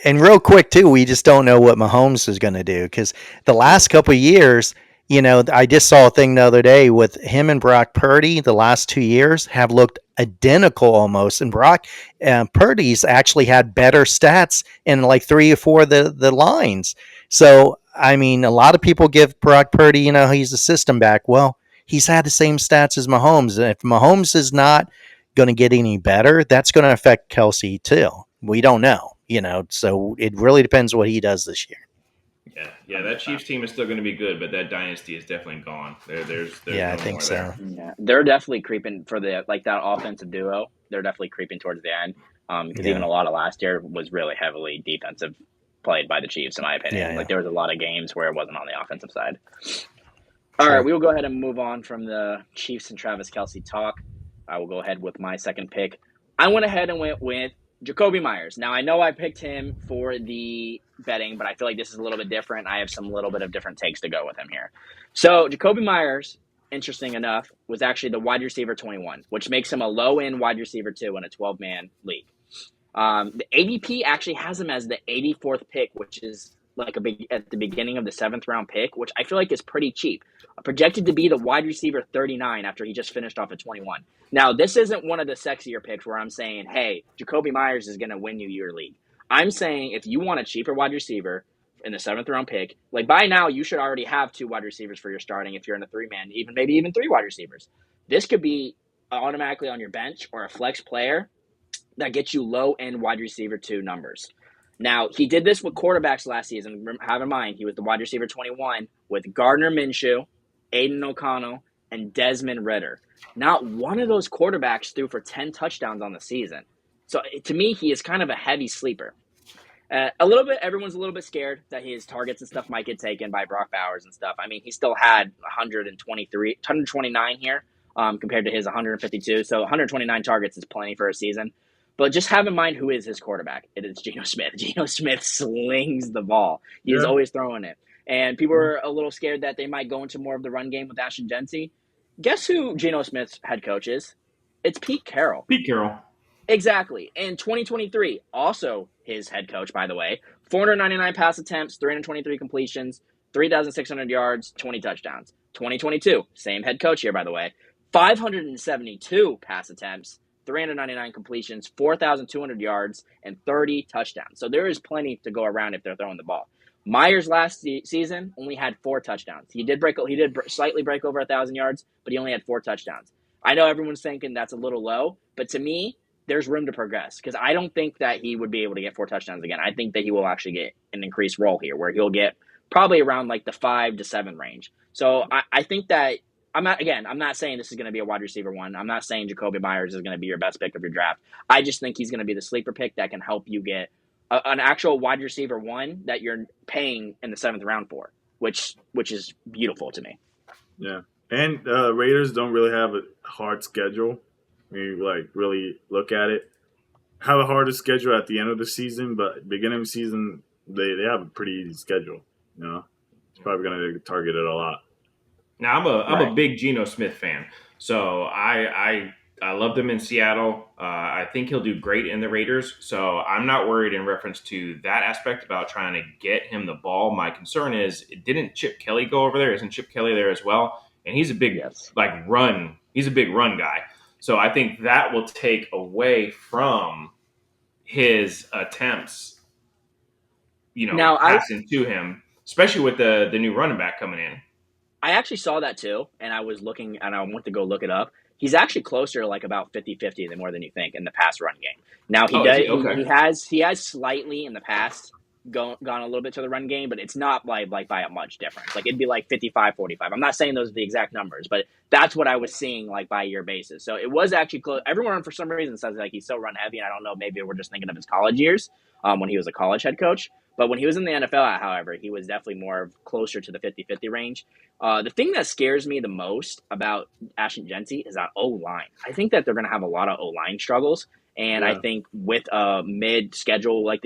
and real quick too, we just don't know what Mahomes is going to do, because the last couple of years, I just saw a thing the other day with him and Brock Purdy. The last 2 years have looked identical almost, and Purdy's actually had better stats in like 3 or 4 of the lines. So I mean, a lot of people give Brock Purdy, he's a system back. Well, he's had the same stats as Mahomes. And if Mahomes is not going to get any better, that's going to affect Kelsey too. We don't know, so it really depends what he does this year. Yeah, that Chiefs team is still going to be good, but that dynasty is definitely gone. There's I think so. There. Yeah, they're definitely creeping for that offensive duo. They're definitely creeping towards the end. Because even a lot of last year was really heavily defensive played by the Chiefs, in my opinion. There was a lot of games where it wasn't on the offensive side. All right, we will go ahead and move on from the Chiefs and Travis Kelce talk. I will go ahead with my second pick. I went ahead and went with Jakobi Meyers. Now, I know I picked him for the betting, but I feel like this is a little bit different. I have some little bit of different takes to go with him here. So, Jakobi Meyers, interesting enough, was actually the wide receiver 21, which makes him a low-end wide receiver 2 in a 12-man league. The ADP actually has him as the 84th pick, which is like at the beginning of the 7th round pick, which I feel like is pretty cheap. Projected to be the wide receiver 39 after he just finished off at 21. Now, this isn't one of the sexier picks where I'm saying, hey, Jakobi Meyers is going to win you your league. I'm saying if you want a cheaper wide receiver in the 7th round pick, like by now you should already have 2 wide receivers for your starting if you're in a 3-man, maybe even 3 wide receivers. This could be automatically on your bench or a flex player that gets you low-end wide receiver 2 numbers. Now, he did this with quarterbacks last season. Have in mind, he was the wide receiver 21 with Gardner Minshew, Aiden O'Connell, and Desmond Ridder. Not one of those quarterbacks threw for 10 touchdowns on the season. So, to me, he is kind of a heavy sleeper. Everyone's a little bit scared that his targets and stuff might get taken by Brock Bowers and stuff. I mean, he still had 129 here compared to his 152. So, 129 targets is plenty for a season. But just have in mind who is his quarterback. It is Geno Smith. Geno Smith slings the ball. He's always throwing it. And people are a little scared that they might go into more of the run game with Ashton Jeanty. Guess who Geno Smith's head coach is? It's Pete Carroll. Pete Carroll. Exactly. In 2023, also his head coach, by the way, 499 pass attempts, 323 completions, 3,600 yards, 20 touchdowns. 2022, same head coach here, by the way, 572 pass attempts, 399 completions, 4,200 yards, and 30 touchdowns. So there is plenty to go around if they're throwing the ball. Myers last season only had 4 touchdowns. He did slightly break over 1,000 yards, but he only had 4 touchdowns. I know everyone's thinking that's a little low, but to me, there's room to progress because I don't think that he would be able to get 4 touchdowns again. I think that he will actually get an increased role here where he'll get probably around like the 5 to 7 range. So I think that I'm not saying this is going to be a wide receiver one. I'm not saying Jacoby Myers is going to be your best pick of your draft. I just think he's going to be the sleeper pick that can help you get an actual wide receiver one that you're paying in the 7th round for, which is beautiful to me. Yeah. And Raiders don't really have a hard schedule. When you like really look at it, have a harder schedule at the end of the season, but beginning of the season they have a pretty easy schedule. You know, it's probably going to target it a lot. Now I'm a big Geno Smith fan, so I loved him in Seattle. I think he'll do great in the Raiders, so I'm not worried in reference to that aspect about trying to get him the ball. My concern is, didn't Chip Kelly go over there? Isn't Chip Kelly there as well? And he's a big run. He's a big run guy. So I think that will take away from his attempts, passing to him, especially with the new running back coming in. I actually saw that too, and I was looking, and I went to go look it up. He's actually closer to like about 50-50 than more than you think in the pass run game. Now he has slightly in the past gone a little bit to the run game, but it's not like by a much difference. Like it'd be like 55-45. I'm not saying those are the exact numbers, but that's what I was seeing like by year basis. So it was actually close. Everyone for some reason says like he's so run heavy, and I don't know, maybe we're just thinking of his college years when he was a college head coach. But when he was in the NFL, however, he was definitely more closer to the 50-50 range. The thing that scares me the most about Ashton Jeanty is that O-line. I think that they're going to have a lot of O-line struggles. And I think with a mid-schedule, like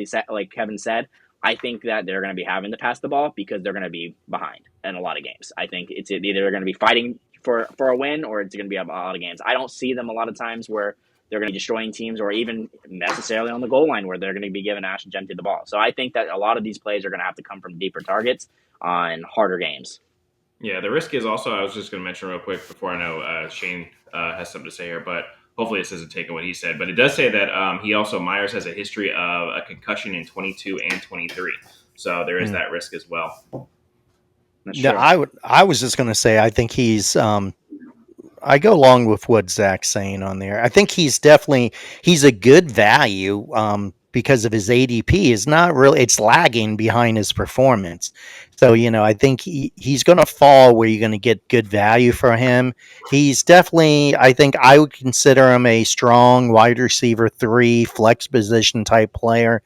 Kevin said, I think that they're going to be having to pass the ball because they're going to be behind in a lot of games. I think it's either they're going to be fighting for a win or it's going to be a lot of games. I don't see them a lot of times where they're going to be destroying teams or even necessarily on the goal line where they're going to be giving Ashton Jeanty the ball. So I think that a lot of these plays are going to have to come from deeper targets on harder games. Yeah, the risk is also, I was just going to mention real quick before I know Shane has something to say here, but hopefully this doesn't take what he said. But it does say that Myers has a history of a concussion in 22 and 23. So there is that risk as well. Yeah, I was just going to say, I think he's I go along with what Zach's saying on there. I think he's a good value because of his ADP is not really, it's lagging behind his performance. So, I think he's going to fall where you're going to get good value for him. He's definitely, I think I would consider him a strong wide receiver 3 flex position type player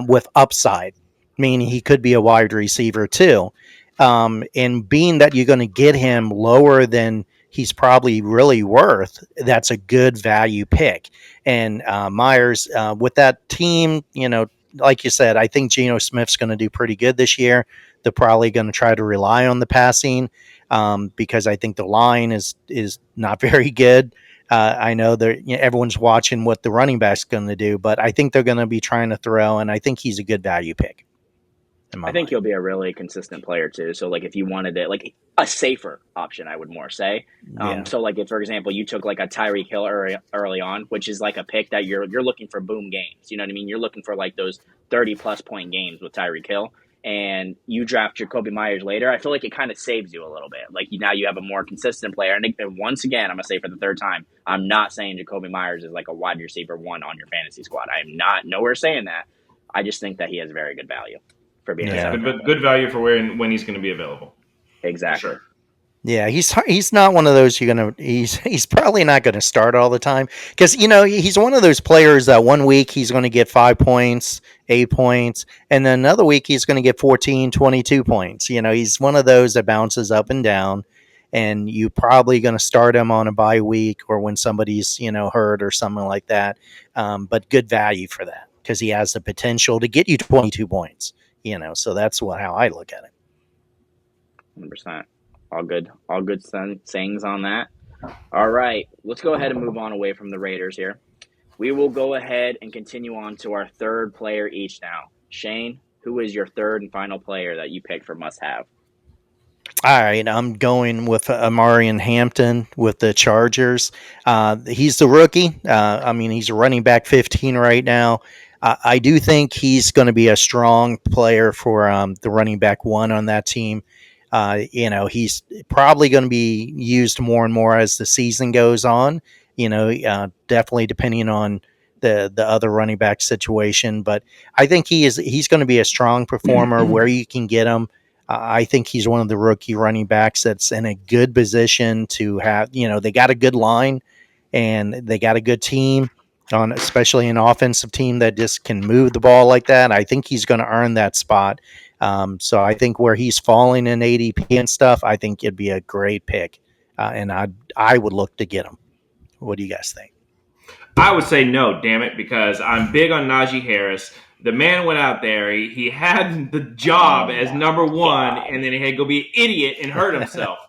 with upside, meaning he could be a wide receiver 2. And being that you're going to get him lower than he's probably really worth, that's a good value pick. And Myers, with that team, like you said, I think Geno Smith's going to do pretty good this year. They're probably going to try to rely on the passing because I think the line is not very good. I know that everyone's watching what the running back's going to do, but I think they're going to be trying to throw, and I think he's a good value pick. I think he'll be a really consistent player too. So like if you wanted it, like a safer option, I would more say. So like if, for example, you took like a Tyreek Hill early on, which is like a pick that you're looking for boom games. You know what I mean? You're looking for like those 30+ point games with Tyreek Hill, and you draft Jacoby Myers later. I feel like it kind of saves you a little bit. Like now you have a more consistent player. And once again, I'm gonna say for the third time, I'm not saying Jacoby Myers is like a wide receiver 1 on your fantasy squad. I am not nowhere saying that. I just think that he has very good value. For being good value for when he's going to be available. Exactly. Sure. Yeah, he's not one of those he's probably not going to start all the time because he's one of those players that one week he's going to get 5 points, 8 points, and then another week he's going to get 14, 22 points. He's one of those that bounces up and down, and you probably going to start him on a bye week or when somebody's hurt or something like that. But good value for that because he has the potential to get you 22 points. So that's how I look at it. 100%. All good sayings on that. All right, let's go ahead and move on away from the Raiders here. We will go ahead and continue on to our third player each now. Shane, who is your third and final player that you picked for must-have? All right, I'm going with Amarian Hampton with the Chargers. He's the rookie. He's a running back 15 right now. I do think he's going to be a strong player for the running back 1 on that team. He's probably going to be used more and more as the season goes on. Definitely depending on the other running back situation. But I think he's going to be a strong performer where you can get him. I think he's one of the rookie running backs that's in a good position to have. They got a good line and they got a good team on, especially an offensive team that just can move the ball like that. I think he's going to earn that spot. So I think where he's falling in ADP and stuff, I think it'd be a great pick, and I would look to get him. What do you guys think? I would say no, damn it, because I'm big on Najee Harris. The man went out there. He had the job as number one, and then he had to go be an idiot and hurt himself.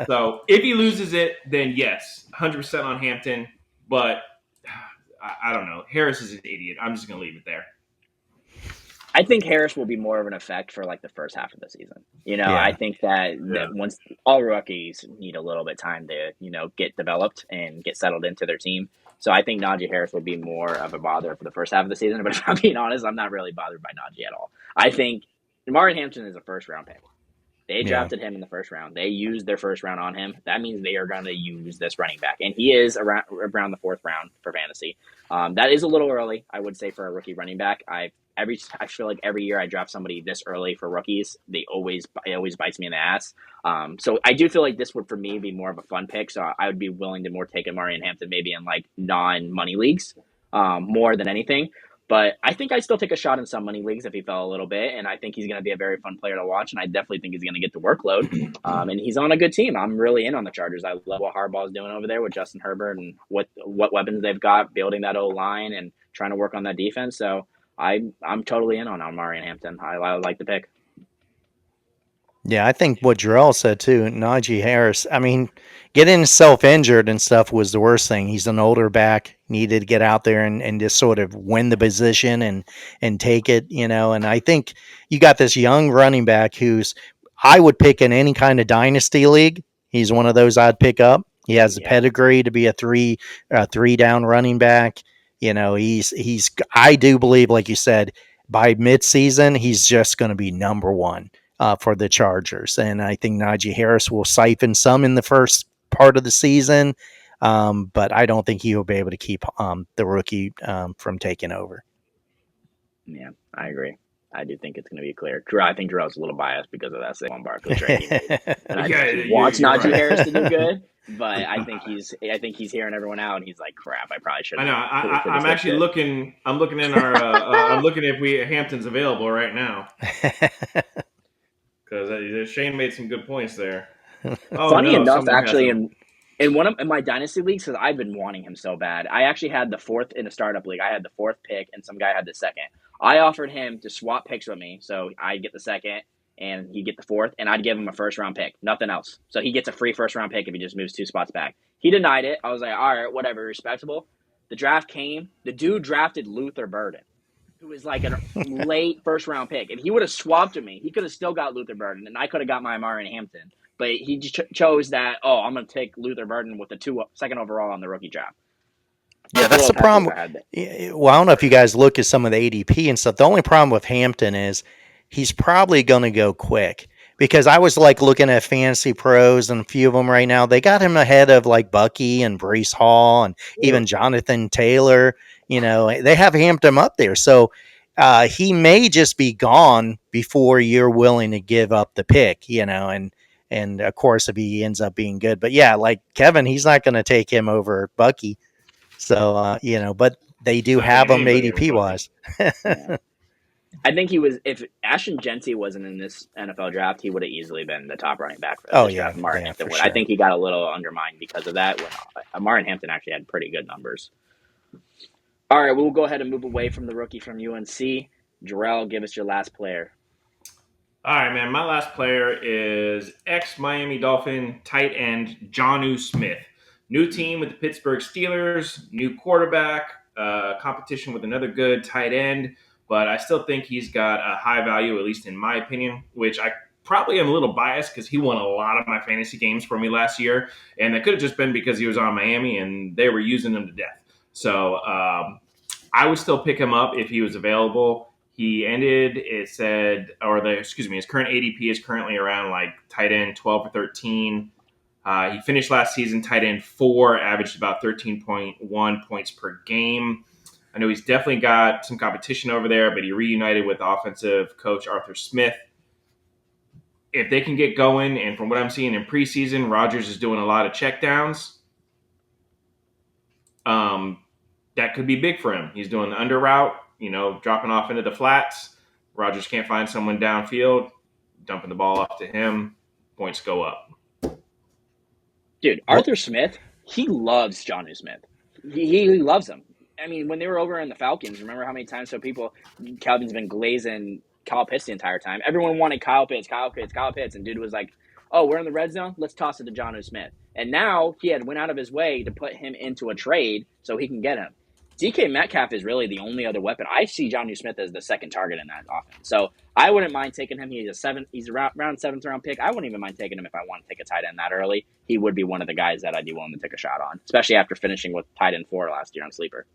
So if he loses it, then yes, 100% on Hampton. But I don't know. Harris is an idiot. I'm just going to leave it there. I think Harris will be more of an effect for like the first half of the season. I think that once all rookies need a little bit of time to, get developed and get settled into their team. So I think Najee Harris will be more of a bother for the first half of the season. But if I'm being honest, I'm not really bothered by Najee at all. I think Omari Hampton is a first-round pick. They drafted him in the first round. They used their first round on him. That means they are going to use this running back. And he is around the fourth round for fantasy. That is a little early, I would say, for a rookie running back. I feel like every year I draft somebody this early for rookies, it always bites me in the ass. So I do feel like this would, for me, be more of a fun pick. So I would be willing to more take Omari Hampton maybe in like non-money leagues more than anything. But I think I still take a shot in some money leagues if he fell a little bit, and I think he's going to be a very fun player to watch, and I definitely think he's going to get the workload. And he's on a good team. I'm really in on the Chargers. I love what Harbaugh's doing over there with Justin Herbert and what weapons they've got, building that O-line and trying to work on that defense. So I'm totally in on Omari Hampton. I like the pick. Yeah, I think what Jarrell said too, Najee Harris, I mean, getting himself injured and stuff was the worst thing. He's an older back, needed to get out there and just sort of win the position and take it, and I think you got this young running back who's I would pick in any kind of dynasty league. He's one of those I'd pick up. He has the pedigree to be a three down running back. He's I do believe, like you said, by midseason, he's just going to be number one. For the Chargers. And I think Najee Harris will siphon some in the first part of the season, but I don't think he will be able to keep the rookie from taking over. Yeah, I agree. I do think it's going to be clear. I think Jarrell's a little biased because of that Saquon Barkley trade. And I think he wants Najee Harris to do good, but I think he's hearing everyone out, and he's like, "Crap, I probably should." I know. I'm actually looking. I'm looking in our. I'm looking if Hampton's available right now. Because Shane made some good points there. Funny enough, actually, in my dynasty leagues, because I've been wanting him so bad, I actually had the fourth in a startup league. I had the fourth pick, and some guy had the second. I offered him to swap picks with me, so I'd get the second, and he'd get the fourth, and I'd give him a first-round pick, nothing else. So he gets a free first-round pick if he just moves 2 spots back. He denied it. I was like, all right, whatever, respectable. The draft came. The dude drafted Luther Burden, who is like a late first-round pick. If he would have swapped with me, he could have still got Luther Burden, and I could have got my Omari Hampton. But he chose that, I'm going to take Luther Burden with the second overall on the rookie draft. Yeah, that's the problem. Well, I don't know if you guys look at some of the ADP and stuff. The only problem with Hampton is he's probably going to go quick. Because I was like looking at Fantasy Pros and a few of them right now. They got him ahead of like Bucky and Breece Hall and even Jonathan Taylor. They have Hampton up there. So he may just be gone before you're willing to give up the pick, and of course, if he ends up being good. But yeah, like Kevin, he's not going to take him over Bucky. So, but they do have him ADP wise. I think if Ashton Jeanty wasn't in this NFL draft, he would have easily been the top running back for this draft. Omari Hampton would. Sure. I think he got a little undermined because of that. When Omari Hampton actually had pretty good numbers. All right, we'll go ahead and move away from the rookie from UNC. Jarrell, give us your last player. All right, man. My last player is ex-Miami Dolphin tight end Jonnu Smith. New team with the Pittsburgh Steelers, new quarterback, competition with another good tight end. But I still think he's got a high value, at least in my opinion, which I probably am a little biased because he won a lot of my fantasy games for me last year. And that could have just been because he was on Miami and they were using him to death. So I would still pick him up if he was available. He ended, his current ADP is currently around like tight end 12 or 13. He finished last season tight end 4, averaged about 13.1 points per game. I know he's definitely got some competition over there, but he reunited with offensive coach Arthur Smith. If they can get going, and from what I'm seeing in preseason, Rodgers is doing a lot of checkdowns. That could be big for him. He's doing the under route, dropping off into the flats. Rodgers can't find someone downfield, dumping the ball off to him. Points go up. Dude, Arthur Smith, he loves Jonnu Smith. He loves him. I mean, when they were over in the Falcons, remember how many times Calvin's been glazing Kyle Pitts the entire time. Everyone wanted Kyle Pitts, and dude was like, oh, we're in the red zone? Let's toss it to Jonnu Smith. And now he had went out of his way to put him into a trade so he can get him. DK Metcalf is really the only other weapon. I see Jonnu Smith as the second target in that offense. So I wouldn't mind taking him. He's around seventh round pick. I wouldn't even mind taking him if I want to take a tight end that early. He would be one of the guys that I'd be willing to take a shot on, especially after finishing with tight end 4 last year on Sleeper.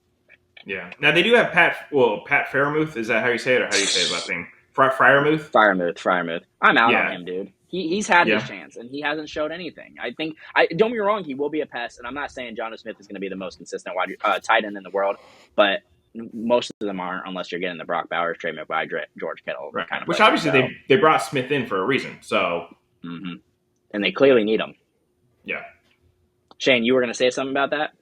Yeah. Now they do have Pat Freiermuth. Is that how you say it, or how do you say his last name? Freiermuth? Freiermuth. I'm out on him, dude. He's had his chance, and he hasn't showed anything. I think, don't get me wrong, he will be a pest, and I'm not saying Jonnu Smith is going to be the most consistent tight end in the world, but most of them aren't unless you're getting the Brock Bowers, Trey McBride, George Kittle. Right. Kind of which obviously they brought Smith in for a reason. So, and they clearly need him. Yeah. Shane, you were going to say something about that?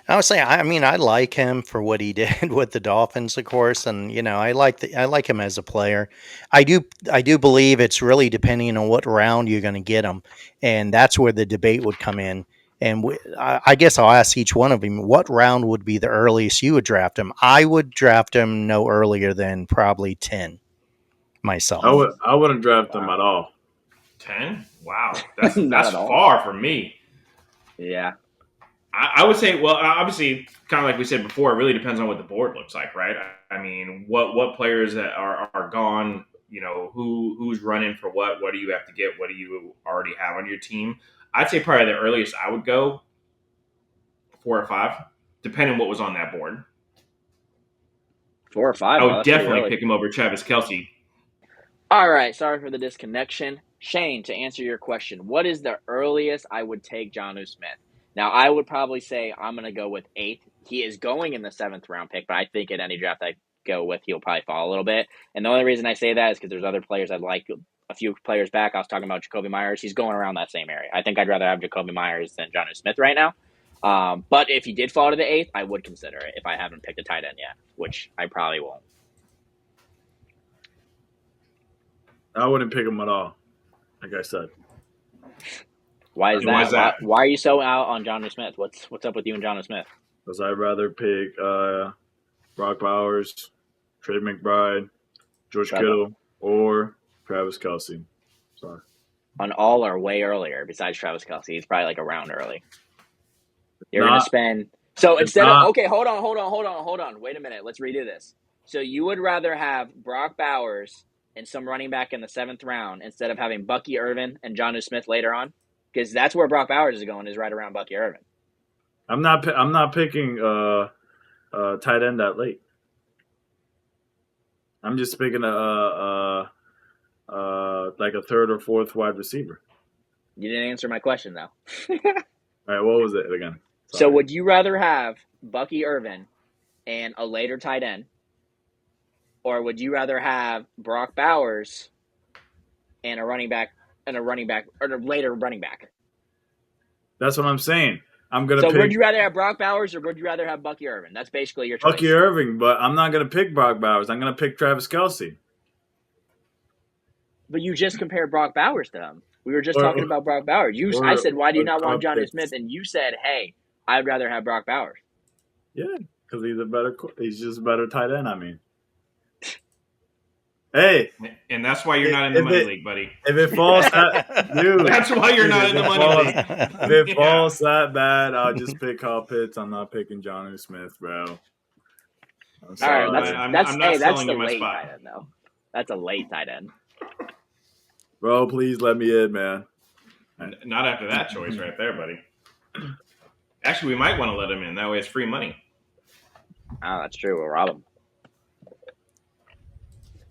I would say, I like him for what he did with the Dolphins, of course, and I like him as a player. I do believe it's really depending on what round you're going to get him, and that's where the debate would come in. And I guess I'll ask each one of them, what round would be the earliest you would draft him? I would draft him no earlier than probably 10 myself. I wouldn't draft him at all. 10? Wow, that's far from me. Yeah. I would say, well, obviously, kind of like we said before, it really depends on what the board looks like, right? I mean, what players that are gone, who's running for what do you have to get, what do you already have on your team? I'd say probably the earliest I would go 4 or 5, depending on what was on that board. 4 or 5? I would definitely pick him over Travis Kelce. All right, sorry for the disconnection. Shane, to answer your question, what is the earliest I would take Jonnu Smith? Now, I would probably say I'm going to go with 8th. He is going in the 7th round pick, but I think at any draft I go with, he'll probably fall a little bit. And the only reason I say that is because there's other players I'd like. A few players back, I was talking about Jacoby Myers. He's going around that same area. I think I'd rather have Jacoby Myers than Jonnu Smith right now. But if he did fall to the 8th, I would consider it if I haven't picked a tight end yet, which I probably won't. I wouldn't pick him at all, like I said. Why is that? Why are you so out on Jonnu Smith? What's up with you and Jonnu Smith? Because I'd rather pick Brock Bowers, Trey McBride, George Kittle, or Travis Kelce. Sorry. On all or way earlier besides Travis Kelce. He's probably like a round early. You're going to spend – so instead of – okay, hold on. Wait a minute. Let's redo this. So you would rather have Brock Bowers and some running back in the 7th round instead of having Bucky Irvin and Jonnu Smith later on? Because that's where Brock Bowers is going, is right around Bucky Irvin. I'm not picking tight end that late. I'm just picking like a 3rd or 4th wide receiver. You didn't answer my question, though. All right, what was it again? Sorry. So would you rather have Bucky Irvin and a later tight end, or would you rather have Brock Bowers and a running back or a later running back? That's what I'm saying. I'm gonna. So pick would you rather have Brock Bowers or would you rather have Bucky Irvin? That's basically your choice. Bucky Irvin, but I'm not gonna pick Brock Bowers. I'm gonna pick Travis Kelce. But you just compared Brock Bowers to him. We were just talking about Brock Bowers. I said, why do you not want Jonnu Smith? And you said, hey, I'd rather have Brock Bowers. Yeah, because he's just a better tight end. I mean. Hey, and that's why you're not in the money league, buddy. If it falls that, dude, that's why you're not in the money league. If it falls that bad, I'll just pick Kyle Pitts. I'm not picking Jonnu Smith, bro. All right, that's the late tight end, though. That's a late tight end. Bro, please let me in, man. Not after that choice right there, buddy. Actually, we might want to let him in. That way it's free money. Oh, that's true. We'll rob him.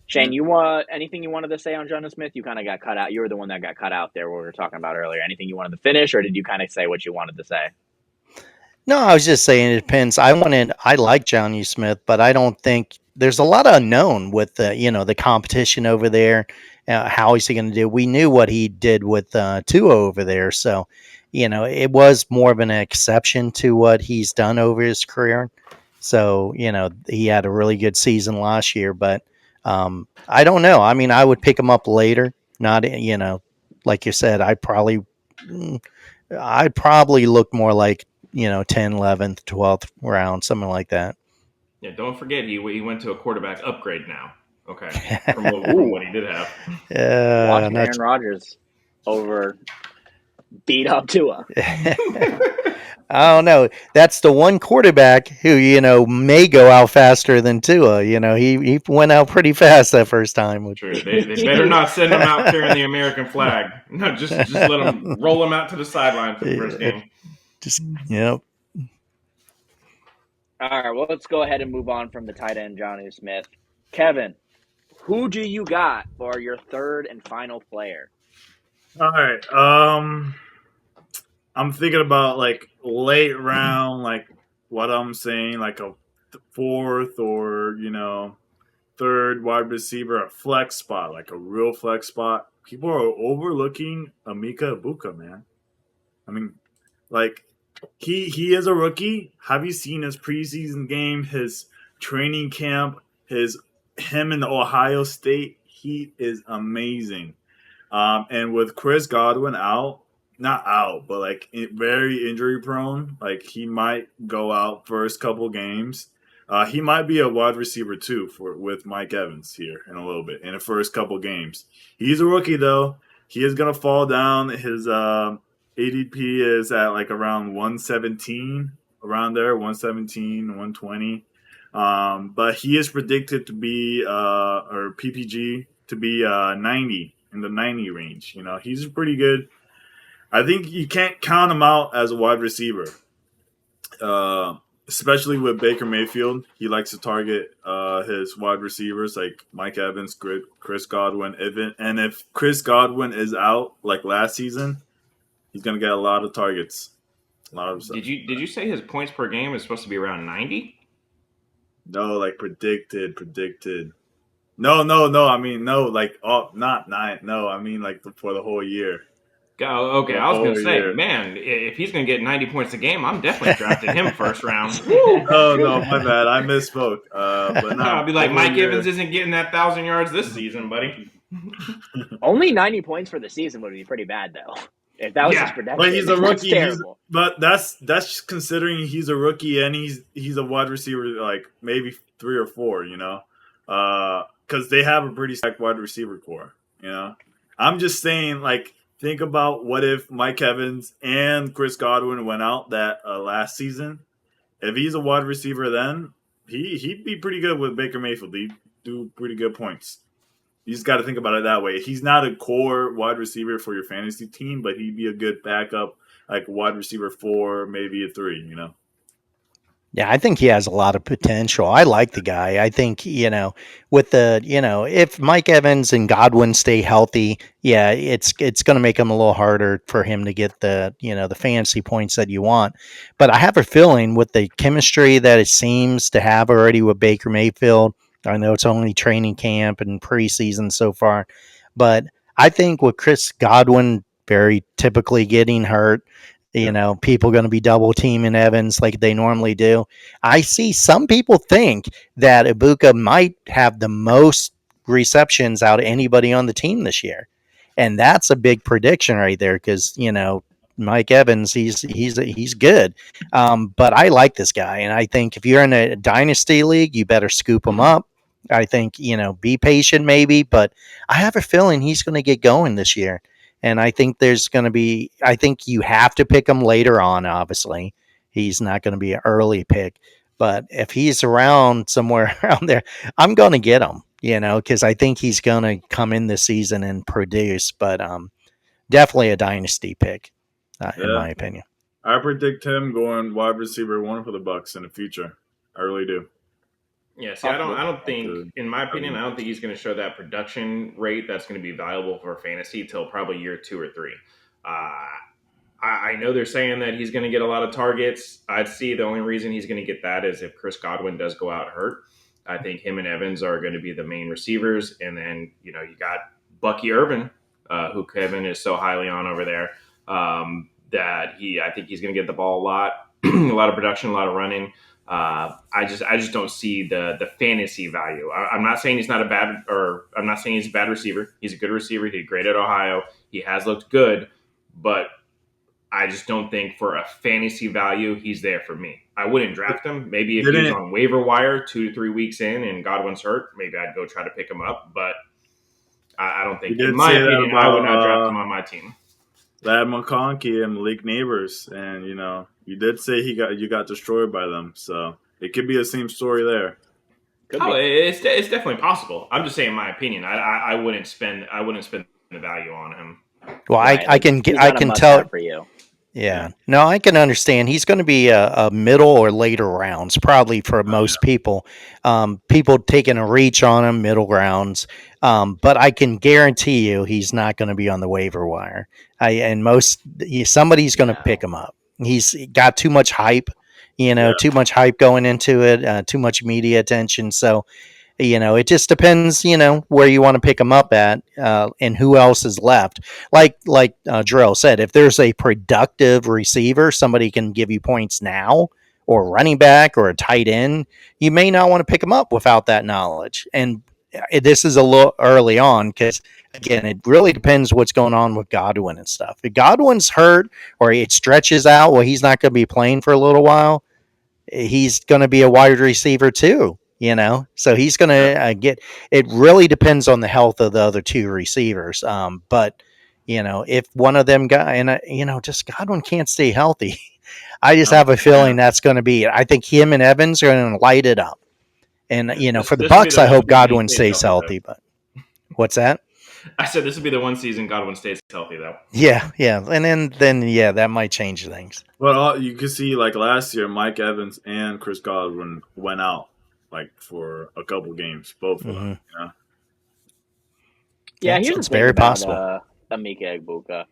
Shane, you want anything you wanted to say on Jonnu Smith? You kind of got cut out. You were the one that got cut out there. What we were talking about earlier. Anything you wanted to finish, or did you kind of say what you wanted to say? No, I was just saying it depends. I like Johnny Smith, but I don't think there's a lot of unknown with the competition over there. How is he going to do? We knew what he did with Tua over there, so it was more of an exception to what he's done over his career. So he had a really good season last year, but I don't know. I mean, I would pick him up later. Not like you said, mm, I'd probably look more like 10th, 11th, 12th round, something like that. Yeah, don't forget he went to a quarterback upgrade now. Okay, from what he did have. Watching Aaron Rodgers over beat up Tua. I don't know. That's the one quarterback who may go out faster than Tua. He went out pretty fast that first time. True. They better not send him out carrying the American flag. No, just let him roll him out to the sideline for the first game. Yep. All right, well, let's go ahead and move on from the tight end, Jonnu Smith. Kevin, who do you got for your third and final player? All right. I'm thinking about like late round, like what I'm saying, like a fourth or third wide receiver, a flex spot, like a real flex spot. People are overlooking Emeka Egbuka, man. I mean, like he is a rookie. Have you seen his preseason game, his training camp, him in Ohio State? He is amazing. And with Chris Godwin out, not out, but like very injury prone, like he might go out first couple games. He might be a wide receiver too with Mike Evans here in a little bit in the first couple games. He's a rookie though. He is gonna fall down. His ADP is at like around 117, around there, 117, 120. But he is predicted to be or PPG to be 90 in the 90 range. He's pretty good. I think you can't count him out as a wide receiver, especially with Baker Mayfield. He likes to target his wide receivers like Mike Evans, Chris Godwin. And if Chris Godwin is out like last season, he's going to get a lot of targets. A lot of stuff. Did you say his points per game is supposed to be around 90? No, like predicted. No. I mean, no, like not 9. No, I mean like for the whole year. Oh, okay. I was going to say, man, if he's going to get 90 points a game, I'm definitely drafting him first round. Oh, no, my bad. I misspoke. But no, I'll be like, Mike Evans isn't getting that 1,000 yards this season, buddy. Only 90 points for the season would be pretty bad, though. If that was his production, but he's a rookie. Terrible. But that's considering he's a rookie and he's a wide receiver, like maybe 3 or 4. Because they have a pretty stacked wide receiver core. I'm just saying, like, think about what if Mike Evans and Chris Godwin went out that last season. If he's a wide receiver, then he'd be pretty good with Baker Mayfield. He'd do pretty good points. You just got to think about it that way. He's not a core wide receiver for your fantasy team, but he'd be a good backup, like wide receiver 4, maybe a 3. Yeah, I think he has a lot of potential. I like the guy. I think, with the, if Mike Evans and Godwin stay healthy, yeah, it's going to make him a little harder for him to get the, the fantasy points that you want. But I have a feeling with the chemistry that it seems to have already with Baker Mayfield, I know it's only training camp and preseason so far, but I think with Chris Godwin very typically getting hurt, people going to be double teaming Evans like they normally do. I see some people think that Egbuka might have the most receptions out of anybody on the team this year. And that's a big prediction right there because, Mike Evans, he's good. But I like this guy. And I think if you're in a dynasty league, you better scoop him up. I think, be patient maybe, but I have a feeling he's going to get going this year. And I think I think you have to pick him later on, obviously. He's not going to be an early pick. But if he's around somewhere around there, I'm going to get him, because I think he's going to come in this season and produce. But definitely a dynasty pick, in my opinion. I predict him going wide receiver 1 for the Bucs in the future. I really do. Yeah, see, I don't think, After- in my opinion, I don't think he's going to show that production rate that's going to be valuable for fantasy till probably year 2 or 3. Uh, I know they're saying that he's going to get a lot of targets. I'd see the only reason he's going to get that is if Chris Godwin does go out hurt. I think him and Evans are going to be the main receivers, and then you got Bucky Irvin, who Kevin is so highly on over there. That I think he's going to get the ball a lot, a lot of production, a lot of running. I just don't see the fantasy value. I'm not saying he's not a bad, or I'm not saying he's a bad receiver. He's a good receiver. He did great at Ohio. He has looked good, but I just don't think for a fantasy value he's there for me. I wouldn't draft him. Maybe if he's on waiver wire 2 to 3 weeks in and Godwin's hurt, maybe I'd go try to pick him up. But I don't think, in my opinion, I would not draft him on my team. Lad McConkey and Malik Neighbors, and you did say you got destroyed by them, so it could be the same story there. It's definitely possible. I'm just saying my opinion. I wouldn't spend the value on him. Well, Right, I can tell for you. Yeah. No, I can understand. He's going to be a middle or later rounds, probably for most people. People taking a reach on him, middle rounds. But I can guarantee you he's not going to be on the waiver wire. Somebody's going to pick him up. He's got too much hype, too much hype going into it, too much media attention. So, it just depends, where you want to pick them up at, and who else is left. Like Drill said, if there's a productive receiver, somebody can give you points now, or running back, or a tight end, you may not want to pick them up without that knowledge. And this is a little early on because, again, it really depends what's going on with Godwin and stuff. If Godwin's hurt or it stretches out, well, he's not going to be playing for a little while. He's going to be a wide receiver too. So he's going to get. It really depends on the health of the other two receivers. But if one of them just Godwin can't stay healthy, I just have a feeling that's going to be it. I think him and Evans are going to light it up. And for the Bucks, I hope Godwin stays healthy. But what's that? I said this will be the one season Godwin stays healthy, though. Yeah, and then that might change things. Well, you can see like last year, Mike Evans and Chris Godwin went out for a couple games, both of them. Yeah, here's it's the thing very about possible. Emeka Egbuka.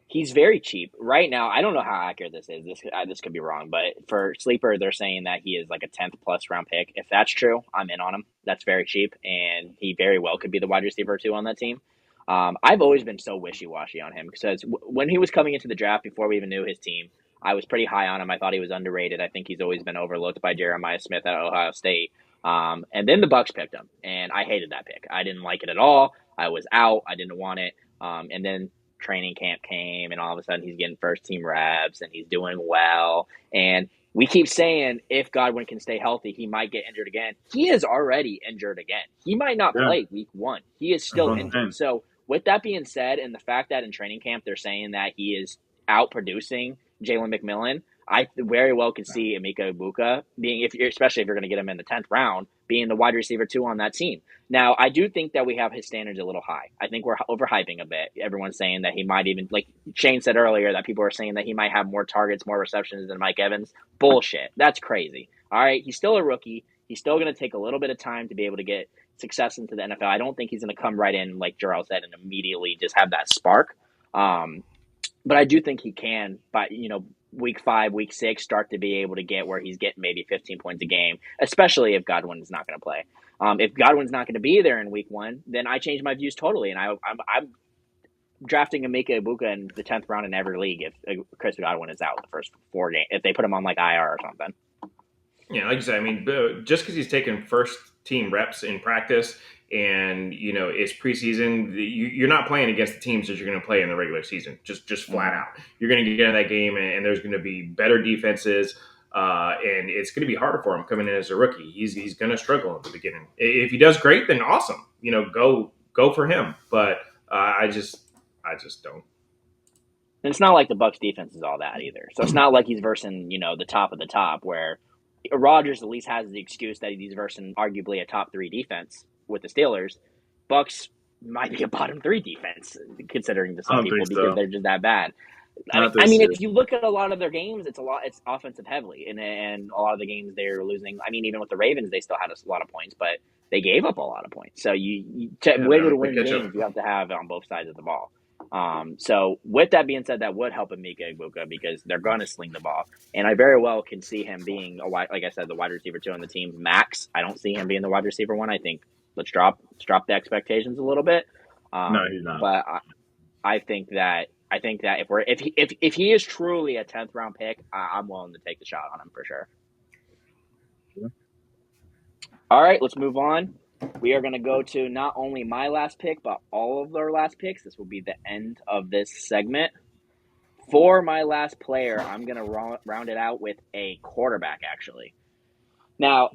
He's very cheap right now. I don't know how accurate this is. This could be wrong, but for Sleeper, they're saying that he is like a 10th plus round pick. If that's true, I'm in on him. That's very cheap, and he very well could be the wide receiver 2 on that team. I've always been so wishy-washy on him because when he was coming into the draft, before we even knew his team, I was pretty high on him. I thought he was underrated. I think he's always been overlooked by Jeremiah Smith at Ohio State. And then the Bucks picked him, and I hated that pick. I didn't like it at all. I was out. I didn't want it. And then training camp came, and all of a sudden he's getting first-team reps, and he's doing well. And we keep saying if Godwin can stay healthy, he might get injured again. He is already injured again. He might not play week 1. He is still injured. So with that being said, and the fact that in training camp they're saying that he is out-producing Jalen McMillan, I very well could see Emeka Egbuka being, especially if you're going to get him in the 10th round, being the wide receiver 2 on that team. Now, I do think that we have his standards a little high. I think we're overhyping a bit. Everyone's saying that he might even, like Shane said earlier, that people are saying that he might have more targets, more receptions than Mike Evans. Bullshit. That's crazy. All right, he's still a rookie. He's still going to take a little bit of time to be able to get success into the NFL. I don't think he's going to come right in, like Jarrell said, and immediately just have that spark. But I do think he can, by week 5, week 6, start to be able to get where he's getting maybe 15 points a game, especially if Godwin is not going to play. If Godwin's not going to be there in week 1, then I change my views totally, and I'm drafting Emeka Egbuka in the 10th round in every league if Chris Godwin is out the first 4 games, if they put him on like IR or something. Yeah, like you said, I mean, just because he's taking first team reps in practice and it's preseason, you're not playing against the teams that you're going to play in the regular season. Just flat out, you're going to get in that game, and there's going to be better defenses, and it's going to be harder for him coming in as a rookie. He's going to struggle at the beginning. If he does great, then awesome. Go for him. But I just don't. And it's not like the Bucs defense is all that either. So it's not like he's versing the top of the top, where Rodgers at least has the excuse that he's versing arguably a top 3 defense with the Steelers. Bucks might be a bottom 3 defense, considering to some people, because they're just that bad. Not I this mean, year. if you look at a lot of their games, it's offensive heavily, and a lot of the games they're losing. I mean, even with the Ravens, they still had a lot of points, but they gave up a lot of points. So to Yeah, be able they're to quick win catch up. games, you have to have it on both sides of the ball. So with that being said, that would help Emeka Egbuka because they're going to sling the ball, and I very well can see him being like I said, the wide receiver 2 on the team's max. I don't see him being the wide receiver 1. I think let's drop the expectations a little bit. No, he's not. But I think that if he is truly a 10th round pick, I'm willing to take the shot on him for sure. Yeah. All right, let's move on. We are going to go to not only my last pick, but all of their last picks. This will be the end of this segment. For my last player, I'm going to round it out with a quarterback, actually. Now,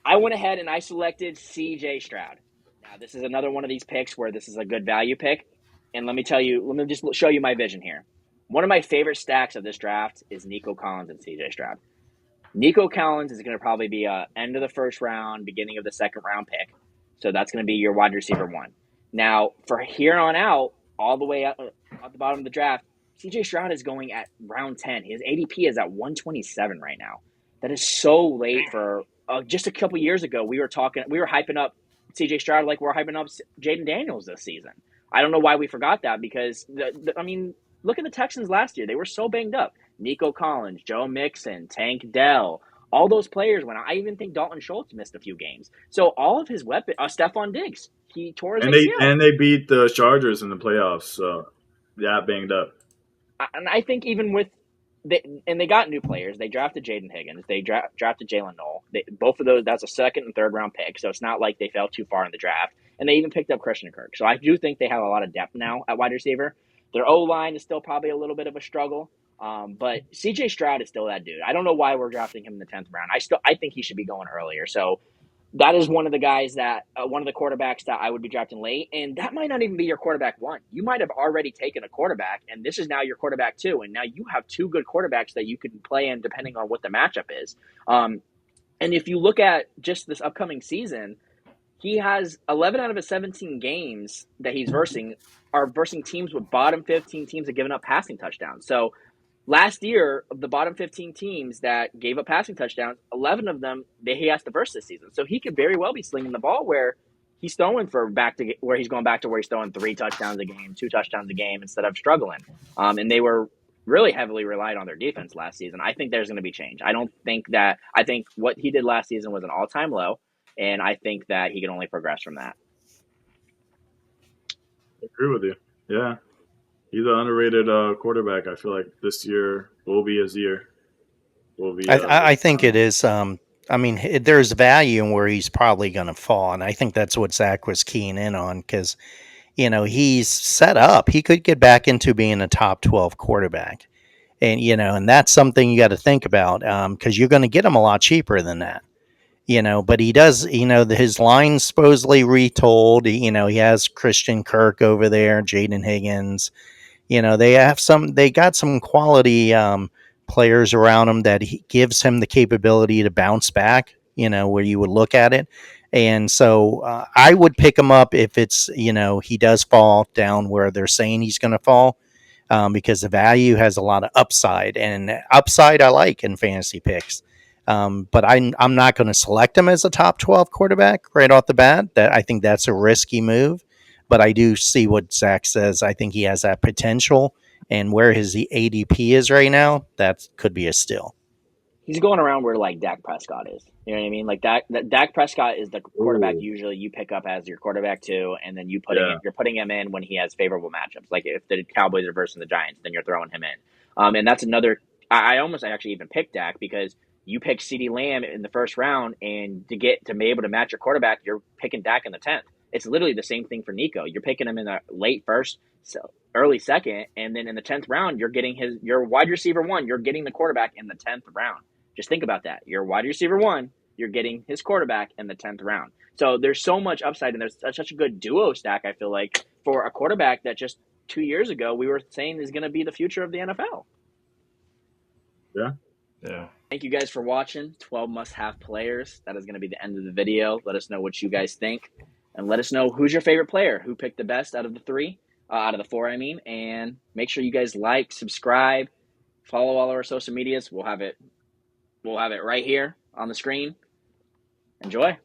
I went ahead and I selected C.J. Stroud. Now, this is another one of these picks where this is a good value pick. And let me just show you my vision here. One of my favorite stacks of this draft is Nico Collins and C.J. Stroud. Nico Collins is going to probably be a end of the first round, beginning of the second round pick. So that's going to be your wide receiver 1. Now, for here on out, all the way up at the bottom of the draft, C.J. Stroud is going at round 10. His ADP is at 127 right now. That is so late for just a couple years ago. We were hyping up C.J. Stroud like we're hyping up Jaden Daniels this season. I don't know why we forgot that because, look at the Texans last year. They were so banged up. Nico Collins, Joe Mixon, Tank Dell, all those players went out. I even think Dalton Schultz missed a few games. So all of his weapons, Stephon Diggs, he tore his ACL. And they beat the Chargers in the playoffs, so banged up. And I think even with they got new players. They drafted Jaden Higgins. They drafted Jalen Noel. Both of those, that's a second and third round pick. So it's not like they fell too far in the draft. And they even picked up Christian Kirk. So I do think they have a lot of depth now at wide receiver. Their O-line is still probably a little bit of a struggle. But C.J. Stroud is still that dude. I don't know why we're drafting him in the 10th round. I think he should be going earlier. So that is one of the guys that one of the quarterbacks that I would be drafting late, and that might not even be your quarterback 1. You might have already taken a quarterback, and this is now your quarterback 2, and now you have 2 good quarterbacks that you can play in depending on what the matchup is. And if you look at just this upcoming season, he has 11 out of his 17 games that he's versing teams with bottom 15 teams that given up passing touchdowns. So last year, of the bottom 15 teams that gave up passing touchdowns, 11 of them he has to verse this season. So he could very well be slinging the ball where he's throwing where he's going back to where he's throwing 3 touchdowns a game, 2 touchdowns a game instead of struggling. And they were really heavily relied on their defense last season. I think there's going to be change. I think what he did last season was an all-time low, and I think that he can only progress from that. I agree with you. Yeah. He's an underrated quarterback. I feel like this year will be his year. I think it is. There's value in where he's probably going to fall, and I think that's what Zach was keying in on because, he's set up. He could get back into being a top 12 quarterback, and that's something you got to think about because you're going to get him a lot cheaper than that. But he does, his line's supposedly retold. He has Christian Kirk over there, Jaden Higgins. They got some quality players around him that he gives him the capability to bounce back, where you would look at it. And so I would pick him up if it's, he does fall down where they're saying he's going to fall because the value has a lot of upside, and upside I like in fantasy picks. But I'm not going to select him as a top 12 quarterback right off the bat. I think that's a risky move. But I do see what Zach says. I think he has that potential, and where his ADP is right now, that could be a steal. He's going around where like Dak Prescott is. You know what I mean? Like Dak Prescott is the quarterback usually you pick up as your quarterback 2, and then you're putting him in when he has favorable matchups. Like if the Cowboys are versing the Giants, then you're throwing him in. And that's another. I actually even picked Dak because you pick CeeDee Lamb in the first round, and to be able to match your quarterback, you're picking Dak in the 10th. It's literally the same thing for Nico. You're picking him in the late first, early second, and then in the 10th round, you're getting your wide receiver 1. You're getting the quarterback in the 10th round. Just think about that. Your wide receiver 1, you're getting his quarterback in the 10th round. So there's so much upside, and there's such a good duo stack, I feel like, for a quarterback that just 2 years ago we were saying is going to be the future of the NFL. Yeah. Yeah. Thank you guys for watching 12 must-have players. That is going to be the end of the video. Let us know what you guys think. And let us know who's your favorite player, who picked the best out of the 3. out of the 4, I mean. And make sure you guys like, subscribe, follow all of our social medias. We'll have it right here on the screen. Enjoy.